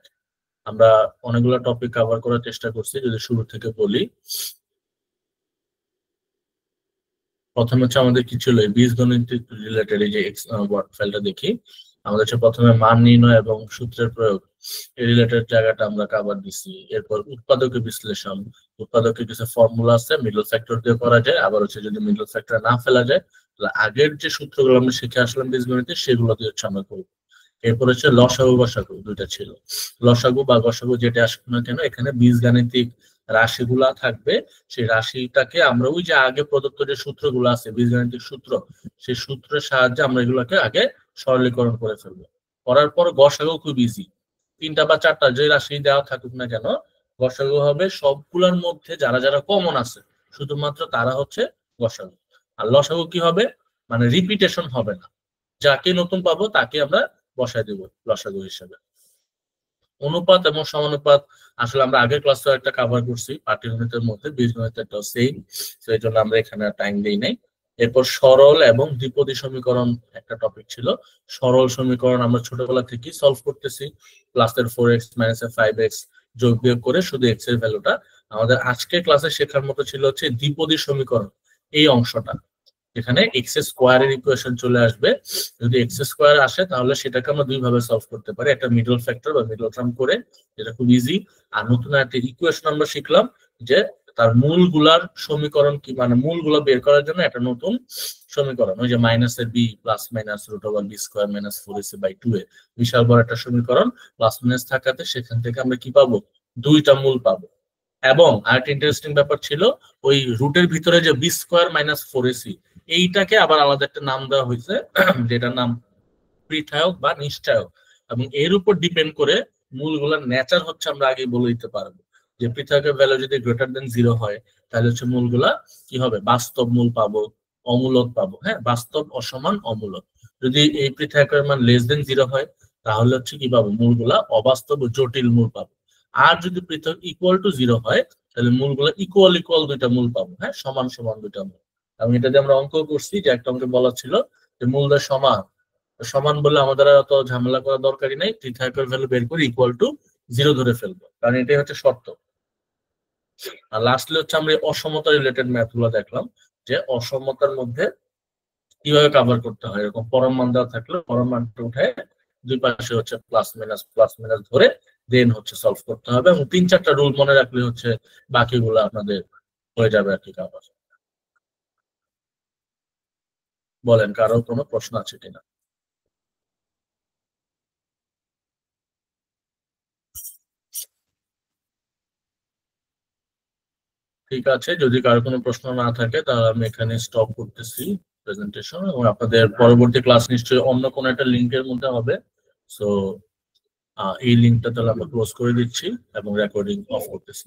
S1: আমরা অনেকগুলো টপিক কভার করার চেষ্টা করছি। যদি শুরু থেকে বলি, প্রথম হচ্ছে আমাদের কি ছিল, বীজগণিত রিলেটেড এই যে ওয়ার্ড ফাইলটা দেখি। আমাদের হচ্ছে প্রথমে মান নির্ণয় এবং সূত্রের প্রয়োগ, এই রিলেটেড জায়গাটা আমরা কভার দিছি। এরপর উৎপাদকের বিশ্লেষণ, উৎপাদকের কিছু ফর্মুলা আছে, মিডল ফ্যাক্টর দিয়ে করা যায়, আবার হচ্ছে যদি মিডল ফ্যাক্টর না ফেলা যায় তাহলে আগের যে সূত্রগুলো আমরা শিখে আসলাম বীজগণিতে সেগুলো দিয়ে হচ্ছে আমরা করবো। এরপর হচ্ছে লসাগু গসাগু, দুইটা ছিল। লসাগু বা গসাগু যেটা আসুক না কেন, এখানে বীজগাণিতিক রাশিগুলা থাকবে, সেই রাশিটাকে আমরা ওই যে আগে প্রদত্ত যে সূত্রগুলো আছে বীজগাণিতিক সূত্র, সেই সূত্রের সাহায্যে আমরা এগুলোকে আগে সরলীকরণ করে ফেলবো। করার পর গসাগু খুব ইজি, 3টা বা 4টা যে রাশি দেওয়া থাকুক না কেন, গসাগু হবে সবগুলোর মধ্যে যারা যারা কমন আছে শুধুমাত্র তারা হচ্ছে গসাগু। আর লসাগু কি হবে, মানে রিপিটেশন হবে না, যাকে নতুন পাবো তাকে আমরা বসায় দিব লসাগু হিসেবে। অনুপাত এবং সমানুপাত আসলে আমরা আগের ক্লাসে একটা কভার করছি পাটিগণিতের মধ্যে, বীজগণিতেরটা সেম, তো এই জন্য আমরা এখানে টাইম দেই নাই। এরপর সরল এবং দ্বিপদী সমীকরণ একটা টপিক ছিল। সরল সমীকরণ আমরা ছোটবেলা থেকে সলভ করতেছি, প্লাসের 4x মাইনাসের 5x যোগ বিয়োগ করে শুধু x এর ভ্যালুটা। আমাদের আজকের ক্লাসে শেখার মতো ছিল হচ্ছে দ্বিপদী সমীকরণ, এই অংশটা এখানে এক্স স্কোয়ারের ইকুয়েশন চলে আসবে। যদি এক্স স্কোয়ার আসে তাহলে সেটাকে আমরা দুই ভাবে সলভ করতে পারি, একটা মিডল ফ্যাক্টর বা মিডল টার্ম করে, যেটা খুব ইজি। আর নতুন একটা ইকুয়েশন আমরা শিখলাম যে তার মূলগুলার সমীকরণ কি, মানে মূলগুলো বের করার জন্য একটা নতুন সমীকরণ, ওই যে মাইনাসের B plus minus √b² - 4ac/2a, বিশাল বড় একটা সমীকরণ প্লাস মাইনাস থাকাতে সেখান থেকে আমরা কি পাবো, দুইটা মূল পাবো। এবং আরেকটা ইন্টারেস্টিং ব্যাপার ছিল, ওই রুটের ভিতরে যে b² - 4ac, এইটাকে আবার আলাদা একটা নাম দেওয়া হয়েছে, যেটার নাম পৃথায়ক বা নিশ্চায়ক। এবং এর উপর ডিপেন্ড করে মূলগুলোর নেচার হচ্ছে আমরা আগে বলে দিতে পারবো যে পৃথকের ভ্যালু যদি >0 হয় তাহলে হচ্ছে মূলগুলা কি হবে, বাস্তব মূল পাবো, অমূলক পাবো। হ্যাঁ, বাস্তব অসমান অমূলক। যদি এই পৃথকের মান <0 হয় তাহলে হচ্ছে কি পাবো, মূলগুলা অবাস্তব ও জটিল মূল পাবো। আর যদি পৃথক =0 হয় তাহলে মূলগুলা ইকুয়াল ইকুয়াল দুইটা মূল পাবো। হ্যাঁ, সমান সমান দুইটা মূল। এবং এটা দিয়ে আমরা অঙ্ক করছি, যে একটা অঙ্কে বলা ছিল যে মূলদের সমান, সমান বলে আমাদের অত ঝামেলা করার দরকারই নাই, পৃথকের ভ্যালু বের করে =0 ধরে ফেলবো, কারণ এটাই হচ্ছে শর্ত। আর লাস্টলি হচ্ছে আমরা অসমতা রিলেটেড ম্যাথ গুলো দেখলাম, যে অসমতার মধ্যে কিভাবে কভার করতে হয়। এরকম পরম মান দেওয়া থাকলে পরম মানটা উঠে দুই পাশে হচ্ছে প্লাস মাইনাস ধরে দেন হচ্ছে সলভ করতে হবে, এবং 3-4টা রুল মনে রাখলে হচ্ছে বাকিগুলো আপনাদের হয়ে যাবে আর কি কভার। বলেন, কারো কোনো প্রশ্ন আছে কিনা? ঠিক আছে, যদি কারো কোনো প্রশ্ন না থাকে তাহলে আমি এখানে স্টপ করতেছি। প্রেজেন্টেশন, এবং আপনাদের পরবর্তী ক্লাস নিশ্চয়ই অন্য কোনো একটা লিঙ্কের মধ্যে হবে। সো এই লিঙ্কটা তাহলে আমরা ক্লোজ করে দিচ্ছি এবং রেকর্ডিং অফ করতেছি।